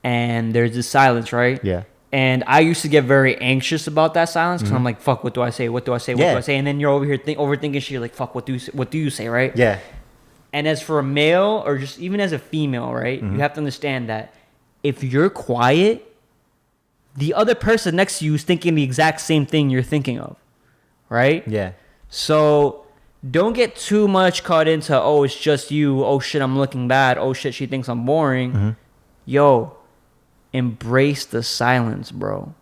and there's this silence, right? Yeah. And I used to get very anxious about that silence because I'm like, fuck, what do I say? What do I say? What do I say? And then you're over here overthinking shit. You're like, fuck, what do you say, right? Yeah. And as for a male or just even as a female, right? You have to understand that if you're quiet, the other person next to you is thinking the exact same thing you're thinking of, right? Yeah. So don't get too much caught into, oh, it's just you. Oh, shit, I'm looking bad. Oh, shit, she thinks I'm boring. Yo, embrace the silence, bro.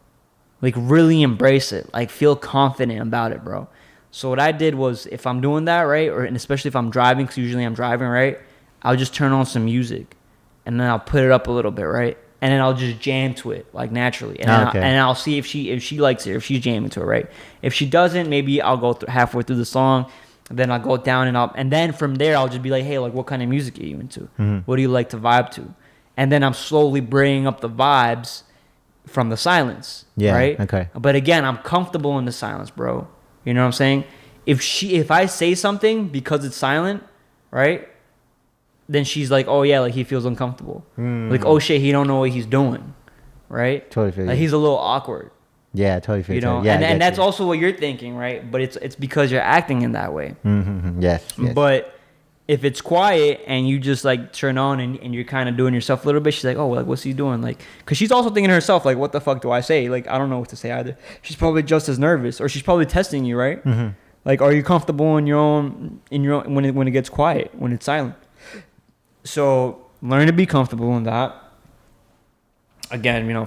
Like, really embrace it. Like, feel confident about it, bro. So what I did was, if I'm doing that, right, and especially if I'm driving, because usually I'm driving, right, I'll just turn on some music, and then I'll put it up a little bit, right? And then I'll just jam to it, like, naturally. And, I'll see if she likes it, or if she's jamming to it, right? If she doesn't, maybe I'll go halfway through the song, and then I'll go down and then from there, I'll just be like, hey, like, what kind of music are you into? What do you like to vibe to? And then I'm slowly bringing up the vibes from the silence, right? Okay. But again, I'm comfortable in the silence, bro. You know what I'm saying? If I say something because it's silent, right? Then she's like, oh yeah, like he feels uncomfortable. Like, oh shit, he don't know what he's doing, right? Totally feel like you. he's a little awkward. Yeah, totally feel you know. Yeah, and that's also what you're thinking, right? But it's because you're acting in that way. Yes. But if it's quiet and you just like turn on and you're kind of doing yourself a little bit, she's like, oh, like what's he doing? Like, because she's also thinking to herself, like, what the fuck do I say? Like, I don't know what to say either. She's probably just as nervous, or she's probably testing you, right? Like, are you comfortable in your own when it gets quiet, when it's silent? So learn to be comfortable in that. Again, you know,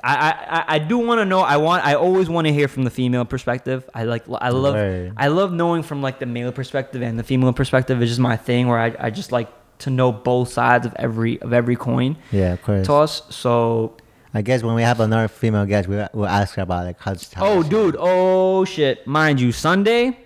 I do want to know. I always want to hear from the female perspective. I love knowing from like the male perspective and the female perspective. Is just my thing where I just like to know both sides of every coin. Yeah, of course. Toss. So I guess when we have another female guest, we'll ask her about like how. Oh, dude. Oh shit. Mind you, Sunday,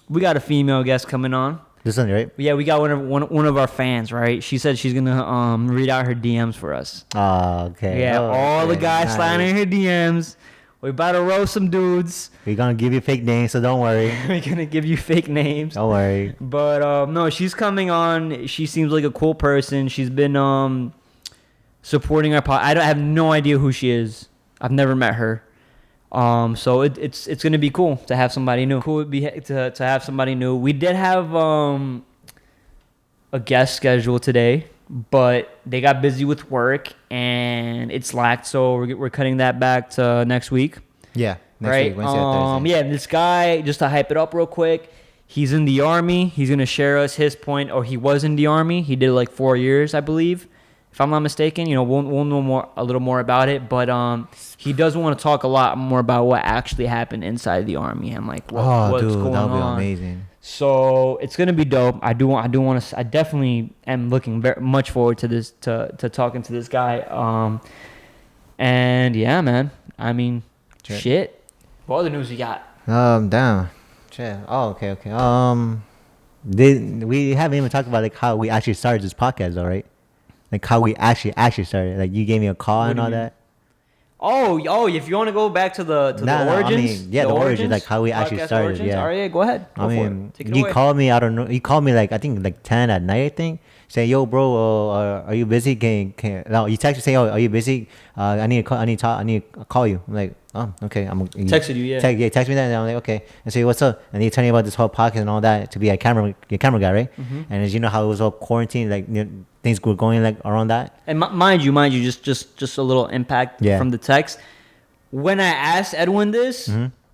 we got a female guest coming on. This Sunday, right? Yeah, we got one of our fans, right? She said she's gonna read out her DMs for us. Oh, okay. Yeah, all the guys sliding in her DMs. We about to roast some dudes. We're gonna give you fake names, so don't worry. We're gonna give you fake names. Don't worry. But no, she's coming on. She seems like a cool person. She's been supporting our pod. I have no idea who she is. I've never met her. So it's gonna be cool to have somebody new. Cool would be to have somebody new. We did have a guest scheduled today, but they got busy with work and it slacked. So we're cutting that back to next week. Yeah, next right. week, Wednesday or Thursday. Yeah, this guy, just to hype it up real quick, he's in the Army. He's gonna share us his point, or he was in the Army. He did like 4 years, I believe, if I'm not mistaken. You know, we'll know a little more about it, but he does want to talk a lot more about what actually happened inside the Army and like what's going that would be on. amazing. So it's gonna be dope. I definitely am looking very much forward to this, to talking to this guy. And yeah, man. I mean, shit. What other news you got? Damn. Shit. Oh, okay. We haven't even talked about like how we actually started this podcast, though, right? Like how we actually started. Like you gave me a call and all that. Oh! If you want to go back to the origins, I mean, yeah, the origins, like how we actually started. Origins? Yeah. All right, go ahead. Go for it. Take it away. Called me. I don't know. He called me like I think like 10 at night. I think saying, "Yo, bro, are you busy? Can no?" You text me saying, "Oh, are you busy? I need to call you." I'm like, "Oh, okay." Texted you, yeah. Text me that, and I'm like, "Okay." And say, "What's up?" And he told me about this whole podcast and all that to be your camera guy, right? And as you know how it was all quarantine, like things were going like around that. And mind you, just a little impact from the text. When I asked Edwin this,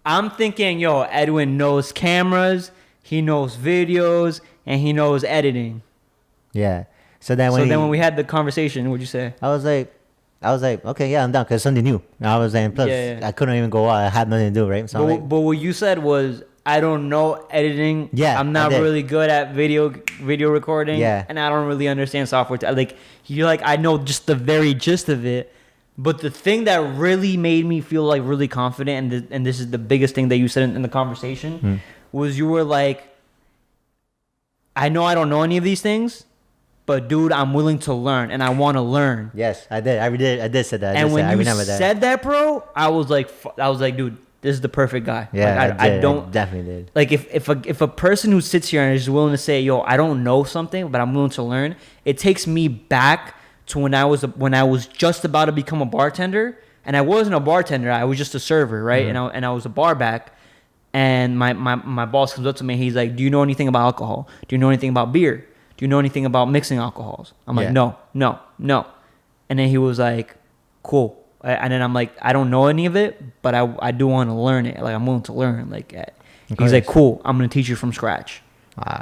I'm thinking, yo, Edwin knows cameras, he knows videos, and he knows editing. Yeah. So then when we had the conversation, what'd you say? I was like, I was like, okay, yeah, I'm down because something new. And I was like, plus, I couldn't even go out. I had nothing to do, right? So but what you said was, I don't know editing. Yeah, I'm not really good at video recording. Yeah, and I don't really understand software. Like you're like, I know just the very gist of it. But the thing that really made me feel like really confident, and this is the biggest thing that you said in the conversation, was you were like, I know I don't know any of these things, but dude, I'm willing to learn and I want to learn. Yes, I did. I did say that. And when you said that, bro, I was like, dude, this is the perfect guy. Yeah, like, I definitely did. Like if a person who sits here and is willing to say, yo, I don't know something, but I'm willing to learn, it takes me back to when I was just about to become a bartender, and I wasn't a bartender, I was just a server, right? And I was a bar back, and my boss comes up to me, he's like, do you know anything about alcohol? Do you know anything about beer? Do you know anything about mixing alcohols? I'm like, no. And then he was like, cool. And then I'm like, I don't know any of it, but I do want to learn it. Like, I'm willing to learn. Like, he's like, cool, I'm going to teach you from scratch.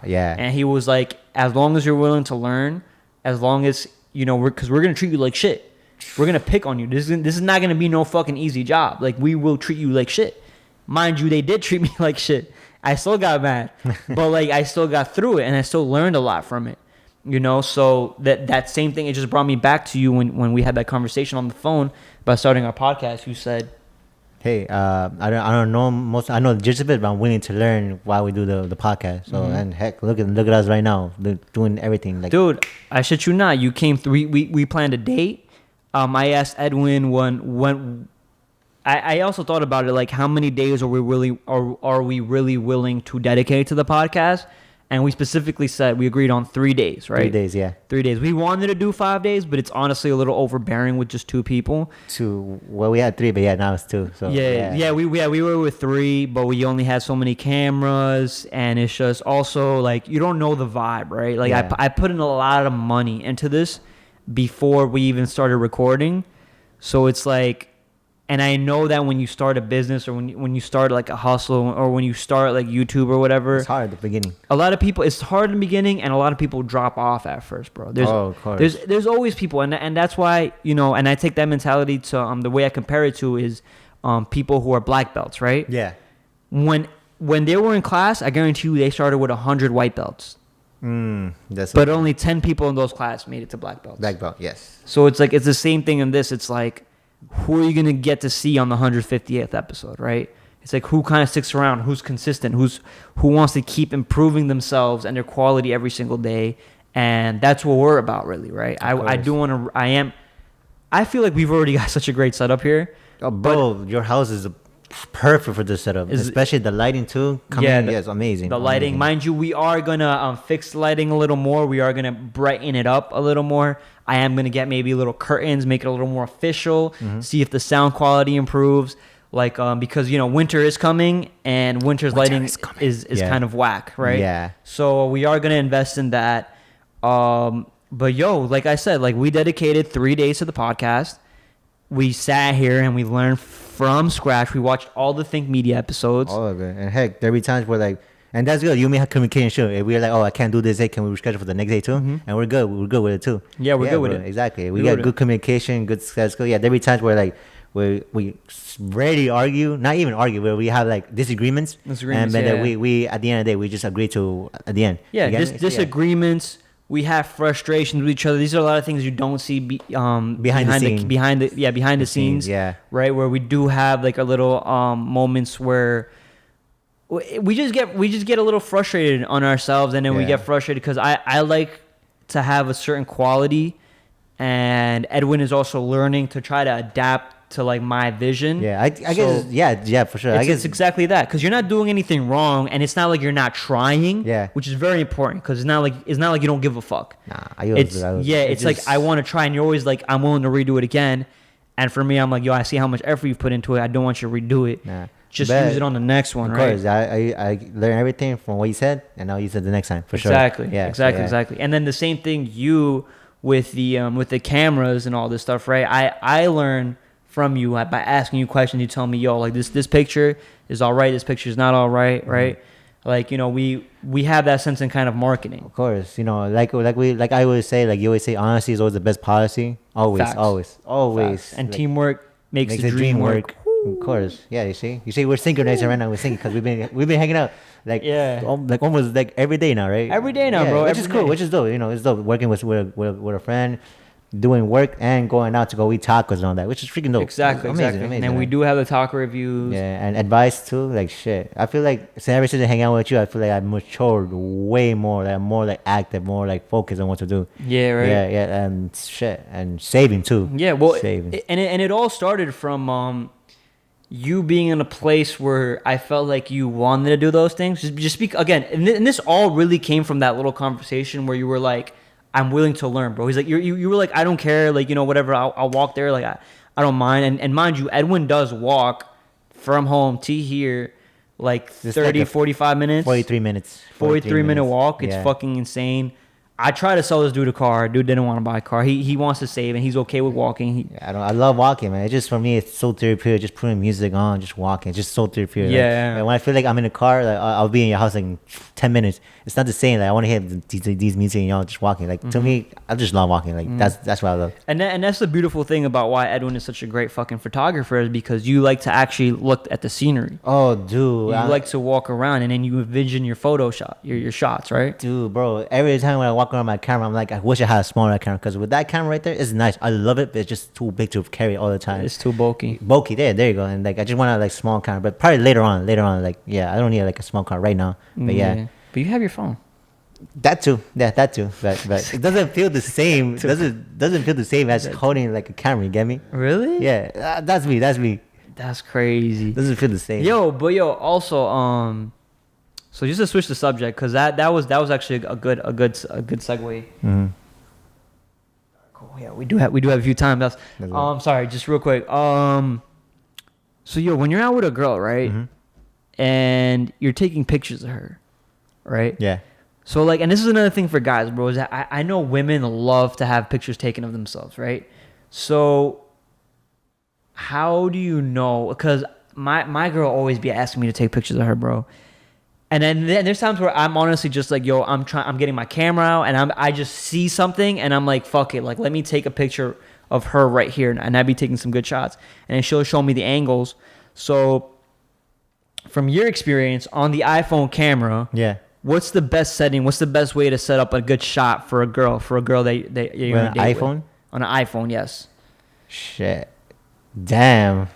Yeah. And he was like, as long as you're willing to learn, as long as, you know, because we're going to treat you like shit. We're going to pick on you. This is not going to be no fucking easy job. Like, we will treat you like shit. Mind you, they did treat me like shit. I still got mad. But, like, I still got through it, and I still learned a lot from it. You know, so that same thing, it just brought me back to you when we had that conversation on the phone about starting our podcast. You said, hey, I don't know most. I know the gist of it, but I'm willing to learn while we do the podcast. So and heck, look at us right now, doing everything. Like, dude, I shit you not. You came through. We planned a date. I asked Edwin when. I also thought about it, like, how many days are we really willing to dedicate to the podcast? And we specifically said we agreed on 3 days, right? 3 days, yeah. 3 days. We wanted to do 5 days, but it's honestly a little overbearing with just 2 people. Well, we had 3, but now it's 2. So we were with 3, but we only had so many cameras, and it's just also like you don't know the vibe, right? Like I put in a lot of money into this before we even started recording, so it's like. And I know that when you start a business or when you start like a hustle or when you start like YouTube or whatever, it's hard at the beginning. A lot of people, it's hard in the beginning, and a lot of people drop off at first, bro. Of course. There's always people, and that's why, you know, and I take that mentality to the way I compare it to is people who are black belts, right? Yeah. When they were in class, I guarantee you they started with 100 white belts. But only 10 people in those class made it to black belts. Black belt, yes. So it's like it's the same thing in this. It's like, who are you going to get to see on the 150th episode, right? It's like, who kind of sticks around, who's consistent, who wants to keep improving themselves and their quality every single day. And that's what we're about, really, right? I feel like we've already got such a great setup here. Oh, bro, your house is perfect for this setup, especially the lighting too. It's amazing. The lighting, mind you, we are gonna fix the lighting a little more. We are gonna brighten it up a little more. I am gonna get maybe little curtains, make it a little more official. See if the sound quality improves. Like because you know winter is coming, and winter's lighting is kind of whack, right? Yeah. So we are gonna invest in that. But like I said, like we dedicated 3 days to the podcast. We sat here and we learned from scratch. We watched all the Think Media episodes. All of it. And heck, there be times where like, and that's good. You may have communication. If we're like, oh, I can't do this day, can we reschedule for the next day too? And we're good. We're good with it too. Yeah, we're good with it. Exactly. We got good communication, good schedule. Yeah, there be times where like we rarely argue, not even argue, where we have like disagreements. And then we at the end of the day, we just agree to at the end. Yeah, disagreements. We have frustrations with each other. These are a lot of things you don't see behind the scenes. Yeah. Right, where we do have like a little moments where we just get a little frustrated on ourselves, and then we get frustrated because I like to have a certain quality, and Edwin is also learning to try to adapt to like my vision. Yeah, I guess yeah, for sure. I guess it's exactly that, because you're not doing anything wrong, and it's not like you're not trying. Yeah, which is very important, because it's not like you don't give a fuck. Nah, it's like I want to try, and you're always like, I'm willing to redo it again. And for me, I'm like, yo, I see how much effort you've put into it. I don't want you to redo it. Nah. Just use it on the next one, right? Of course, I learned everything from what you said, and I'll use it the next time for sure. Yeah, exactly. And then the same thing you with the cameras and all this stuff, right? I learn from you by asking you questions. You tell me, yo, like this picture is all right, this picture is not all right, right? Like, you know, we have that sense in kind of marketing. Of course, you know, like I always say, like you always say, honesty is always the best policy. Always, Facts. always. Facts. And like, teamwork makes the dream work. Of course, yeah. You see, we're synchronizing right now. We're syncing because we've been hanging out like like almost like every day now, right? Every day now, bro. Which is cool. Which is dope. You know, it's dope working with a friend, doing work and going out to go eat tacos and all that, which is freaking dope. Exactly. Amazing, and we do have the taco reviews. Yeah, and advice too. Like shit, I feel like ever since I hang out with you, I feel like I've matured way more. Like I'm more like active, more like focused on what to do. Yeah, right. Yeah, and shit, and saving too. Yeah, well, saving. And it all started from you being in a place where I felt like you wanted to do those things. Just speak again, and this all really came from that little conversation where you were like, "I'm willing to learn, bro." He's like, you were like, "I don't care, like, you know, whatever. I'll walk there, like I don't mind." And mind you, Edwin does walk from home to here, like 30, like 45 minutes, 43 minutes, 43-minute walk. It's fucking insane. I tried to sell this dude a car. Dude didn't want to buy a car. He wants to save, and he's okay with walking. I love walking, man. It's just, for me, it's so therapeutic. Just putting music on, just walking. It's just so therapeutic. Yeah. Like when I feel like I'm in a car, like I'll be in your house like in 10 minutes. It's not the same. Like I want to hear these music and y'all just walking. Like to me, I just love walking. Like that's what I love. And that's the beautiful thing about why Edwin is such a great fucking photographer, is because you like to actually look at the scenery. Oh, dude. You like to walk around, and then you envision your photo shot, your shots, right? Dude, bro. Every time when I walk around my camera, I'm like, I wish I had a smaller camera, because with that camera right there, it's nice. I love it, but it's just too big to carry all the time. It's too bulky. Bulky, there you go. And like I just want a like small camera, but probably later on, like I don't need like a small camera right now. But yeah. But you have your phone. That too. But it doesn't feel the same. doesn't feel the same as holding like a camera. You get me? Really? Yeah, that's me. That's crazy. Doesn't feel the same. Also, so just to switch the subject, because that was actually a good segue. Mm-hmm. Cool. Yeah, we do have a few times. Sorry, just real quick. So when you're out with a girl, right, and you're taking pictures of her, right? Yeah. So like, and this is another thing for guys, bro, is that I know women love to have pictures taken of themselves, right? So how do you know? Because my girl always be asking me to take pictures of her, bro. And then there's times where I'm honestly just like, yo, I'm getting my camera out, and I just see something, and I'm like, fuck it, like let me take a picture of her right here, and I'd be taking some good shots, and then she'll show me the angles. So from your experience on the iPhone camera, yeah, what's the best setting? What's the best way to set up a good shot for a girl that you're on an iPhone with? On an iPhone, yes. Shit, damn.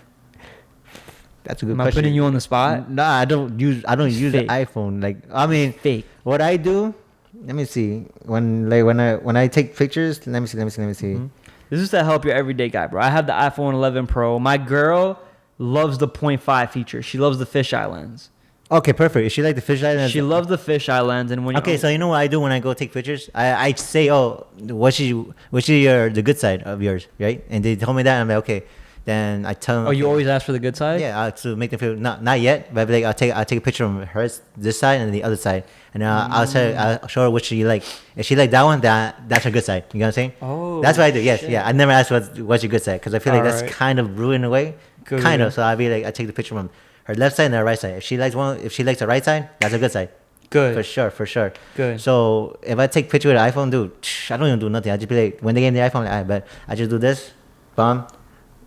That's a good question. Am I putting you on the spot? Nah, I don't use the iPhone. Like, I mean, fake. What I do, let me see. When I take pictures, let me see. Mm-hmm. This is to help your everyday guy, bro. I have the iPhone 11 Pro. My girl loves the 0.5 feature. She loves the fisheye lens. Okay, perfect. Is she like the fisheye lens? She loves the fisheye lens, and when so you know what I do when I go take pictures? I say, oh, what's the good side of yours, right? And they told me that, and I'm like, okay. Then I tell them. Oh, you always ask for the good side? Yeah, to make them feel not yet, but like I'll take a picture of hers, this side and the other side, and I'll show her which she like. If she like that one, that's her good side. You know what I'm saying? Oh, that's what I do. Yes, shit. yeah. I never ask what's your good side, because I feel like that's kind of rude in a way. Good. Kind of. So I'll be like, I take the picture from her left side and her right side. If she likes the right side, that's a good side. Good. For sure. Good. So if I take picture with an iPhone, dude, I don't even do nothing. I just be like, when they get in the iPhone, but I just do this, bum.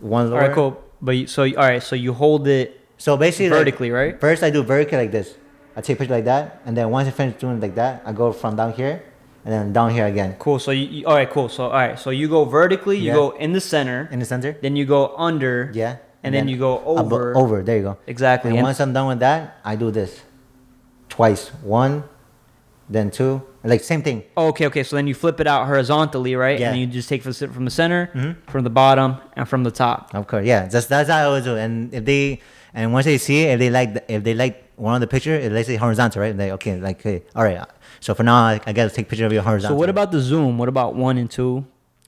One lower. All right, cool. But so you hold it. So basically, vertically, like, right? First, I do vertically like this. I take a picture like that, and then once I finish doing it like that, I go from down here, and then down here again. Cool. So all right, cool. So so you go vertically. You go in the center. In the center. Then you go under. Yeah. And then you go over. Over. There you go. Exactly. And once I'm done with that, I do this. Twice. One, then two. Like same thing. Okay. So then you flip it out horizontally, right? Yeah. And then you just take from the center, from the bottom, and from the top. Of course, yeah. That's how I always do. And once they see it, if they like one of the picture, if they say horizontal, right? They okay, all right. So for now, I gotta take a picture of your horizontal. So what about the zoom? What about 1 and 2?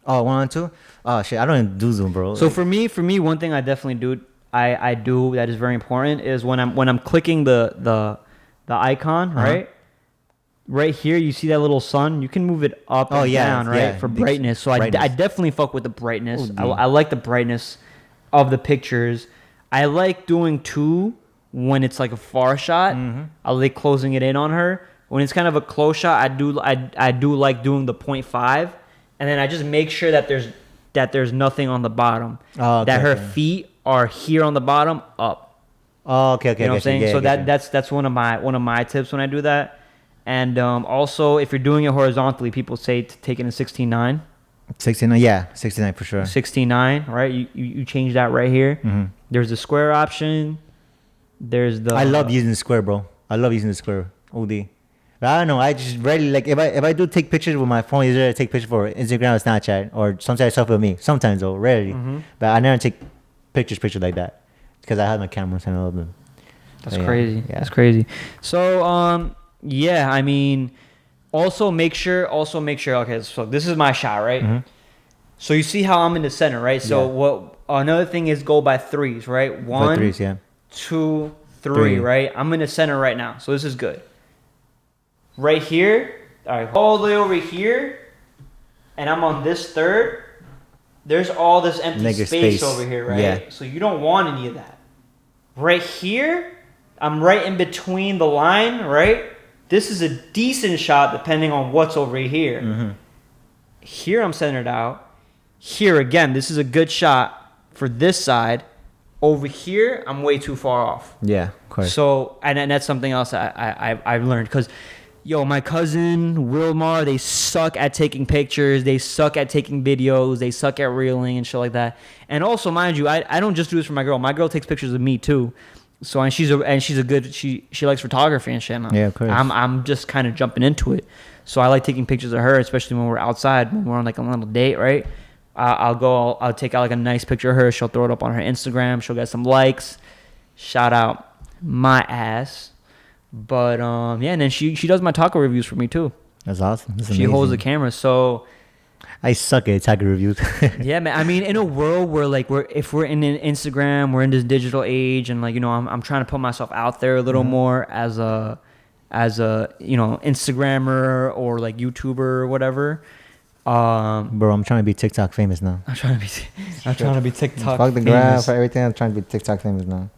Oh, 1 and 2? Oh shit, I don't even do zoom, bro. So for me, one thing I definitely do, I do that is very important is when I'm clicking the icon, right? Right here, you see that little sun. You can move it up and down, right, for brightness. So I definitely fuck with the brightness. I like the brightness of the pictures. I like doing 2 when it's like a far shot. I like closing it in on her. When it's kind of a close shot, I do like doing the 0.5, and then I just make sure that there's nothing on the bottom. Oh, okay, that her feet are here on the bottom, up. Oh, okay. You know what I'm saying? Yeah, so that's one of my tips when I do that. And also, if you're doing it horizontally, people say to take it in 16:9. 69, yeah, 69 for sure. 16:9, right? You change that right here. There's the square option. There's the. I love using the square, bro. I love using the square. OD. But I don't know. I just rarely like if I do take pictures with my phone. Usually I take pictures for Instagram or Snapchat, or sometimes I selfie with me. Sometimes though, rarely. But I never take pictures like that because I have my cameras and I love them. That's crazy. Yeah. That's crazy. So yeah, I mean, also make sure. Okay, so this is my shot, right? So you see how I'm in the center, right? So what? Another thing is go by threes, right? One, by threes, 2, 3, right? I'm in the center right now, so this is good. Right here, all right, all the way over here, and I'm on this third. There's all this empty space over here, right? Yeah. So you don't want any of that. Right here, I'm right in between the line, right? This is a decent shot depending on what's over here. Here I'm centered out. Here again, this is a good shot for this side. Over here, I'm way too far off. Yeah, of course. So, and that's something else I've learned because, yo, my cousin Wilmar, they suck at taking pictures. They suck at taking videos. They suck at reeling and shit like that. And also, mind you, I don't just do this for my girl. My girl takes pictures of me too. So, and she's a good, she likes photography and shit. Yeah, of course. I'm just kind of jumping into it. So I like taking pictures of her, especially when we're outside, when we're on like a little date, right? I'll take out like a nice picture of her. She'll throw it up on her Instagram. She'll get some likes. Shout out my ass. But yeah, and then she does my taco reviews for me too. That's awesome. That's she amazing. holds the camera. So I suck at taco reviews. yeah, man. I mean, in a world where like if we're in an Instagram, we're in this digital age, and like, you know, I'm trying to put myself out there a little more as a you know, Instagrammer or like YouTuber or whatever. Bro, I'm trying to be TikTok famous now. I'm trying to be TikTok Fuck the graph for everything. I'm trying to be TikTok famous now.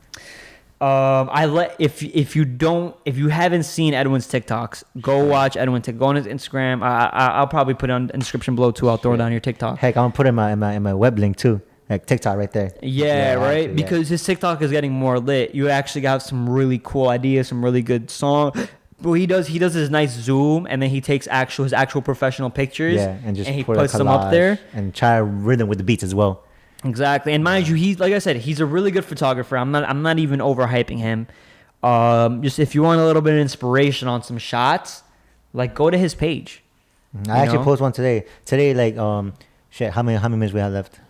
If you haven't seen Edwin's TikToks, go watch Edwin. Go on his Instagram. I'll probably put it on the description below too. I'll throw it down your TikTok. Heck, I'm gonna put it in my web link too. Like TikTok right there. Yeah, right. Actually, because his TikTok is getting more lit. You actually got some really cool ideas, some really good songs. Well, he does his nice zoom, and then he takes his actual professional pictures. Yeah, and he puts them up there and try rhythm with the beats as well. Exactly, and mind you, he's like I said, he's a really good photographer. I'm not even overhyping him. Just if you want a little bit of inspiration on some shots, like go to his page. I actually posted one today. Today, like shit, how many minutes we have left?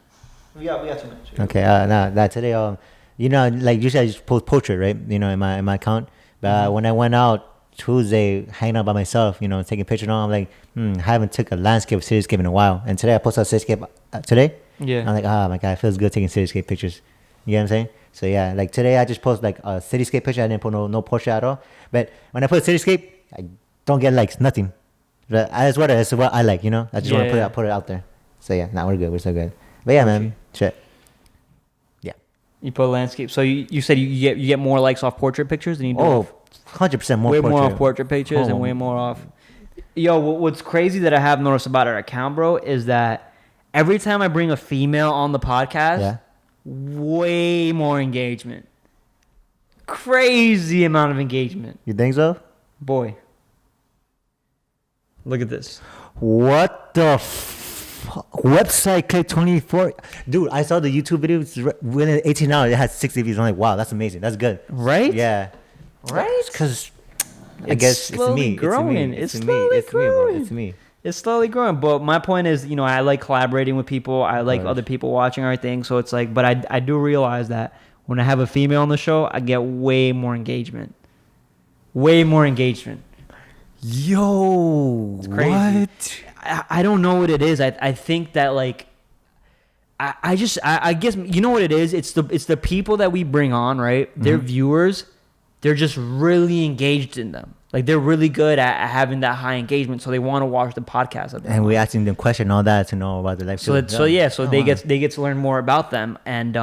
We got 2 minutes. Okay, nah, today you know, like usually I just post portrait, right? You know, in my account. But when I went out Tuesday, hanging out by myself, you know, taking pictures. I like, I haven't took a cityscape in a while. And today I posted a cityscape today. Yeah. I'm like, oh my God, it feels good taking cityscape pictures. You get what I'm saying? So yeah, like today I just posted like a cityscape picture. I didn't put no portrait at all. But when I put cityscape, I don't get likes, nothing. But that's what I like, you know? I just want to put it out there. So yeah, we're good. We're so good. But yeah, man, shit. Yeah. You put landscape. So you said you get more likes off portrait pictures than you do 100% more. Way portrait. more off portrait pictures and way more off. Yo, what's crazy that I have noticed about our account, bro, is that every time I bring a female on the podcast, way more engagement. Crazy amount of engagement. You think so? Boy. Look at this. What the website click 24? Dude, I saw the YouTube video within 18 hours. It had 60 views. I'm like, wow, that's amazing. That's good. Right? Yeah. Right? Because I guess it's me. Growing. It's slowly growing. It's me. It's slowly growing. But my point is, you know, I like collaborating with people. I like other people watching our thing. So it's like, but I do realize that when I have a female on the show, I get way more engagement. Way more engagement. Yo, it's crazy. What? I don't know what it is. I think that like I guess you know what it is. It's the people that we bring on, right? Their viewers, they're just really engaged in them. Like they're really good at having that high engagement, so they want to watch the podcast. And we asking them questions, all that to know about their life. So they get to learn more about them. And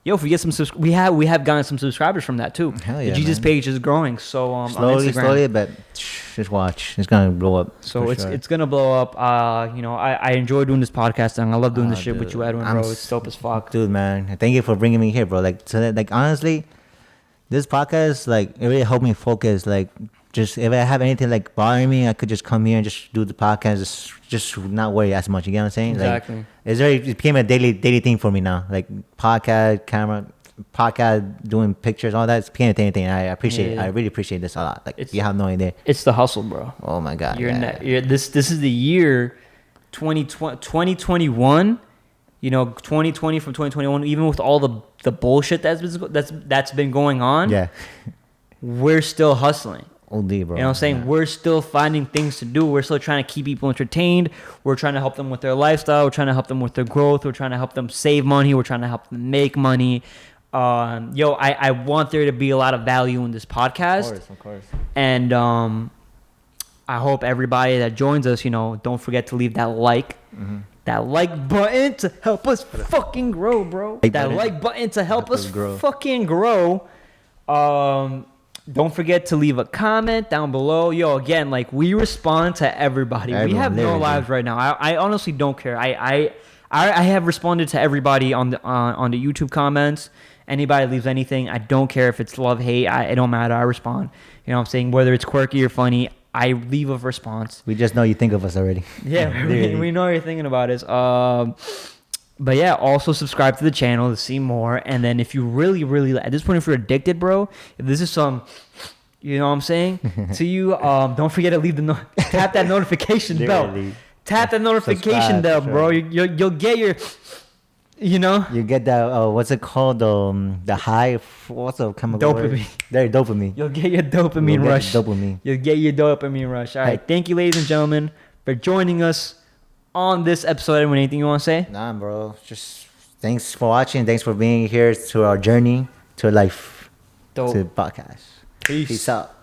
yo, if we get some we have gotten some subscribers from that too. Hell yeah, the Jesus man. page is growing. So on Instagram. slowly, but just watch. It's gonna blow up. So it's gonna blow up. You know, I enjoy doing this podcast and I love doing this shit dude, with you, Edwin, bro. It's dope as fuck. Dude, man, thank you for bringing me here, bro. Like, so that, like, honestly, this podcast, like, it really helped me focus. Like, just if I have anything like bothering me, I could just come here and just do the podcast, just not worry as much. You get what I'm saying? Exactly. Like, it became a daily thing for me now. Like podcast, camera, podcast, doing pictures, all that. It's became a daily thing. I appreciate it. I really appreciate this a lot. Like, you have no idea. It's the hustle, bro. Oh my god. This is the year 2021. You know, 2020 from 2021. Even with all the bullshit that's been going on. Yeah. We're still hustling. OD, bro. You know what I'm saying? Yeah. We're still finding things to do. We're still trying to keep people entertained. We're trying to help them with their lifestyle. We're trying to help them with their growth. We're trying to help them save money. We're trying to help them make money. I want there to be a lot of value in this podcast. Of course. And I hope everybody that joins us, you know, don't forget to leave that like. Mm-hmm. That like button to help us fucking grow, bro. Like button to help us fucking grow. Don't forget to leave a comment down below. Yo, again, like, we respond to everybody. We have no lives right now. I honestly don't care. I have responded to everybody on the YouTube comments. Anybody leaves anything, I don't care if it's love, hate. It don't matter. I respond. You know what I'm saying? Whether it's quirky or funny, I leave a response. We just know you think of us already. Yeah, we know you're thinking about us. But yeah, also subscribe to the channel to see more. And then if you really, at this point, if you're addicted, bro, if this is some, you know what I'm saying, to you, don't forget to leave tap that notification bell. Tap that notification bell, bro. You'll get your, you know. You get that, what's it called? The high, what's the chemical dopamine. Word? There, dopamine. You'll get your dopamine rush. You'll get your dopamine rush. All right. Thank you, ladies and gentlemen, for joining us on this episode. Anything you want to say? Nah, bro. Just thanks for watching. Thanks for being here to our journey to life. Dope. To the podcast. Peace out.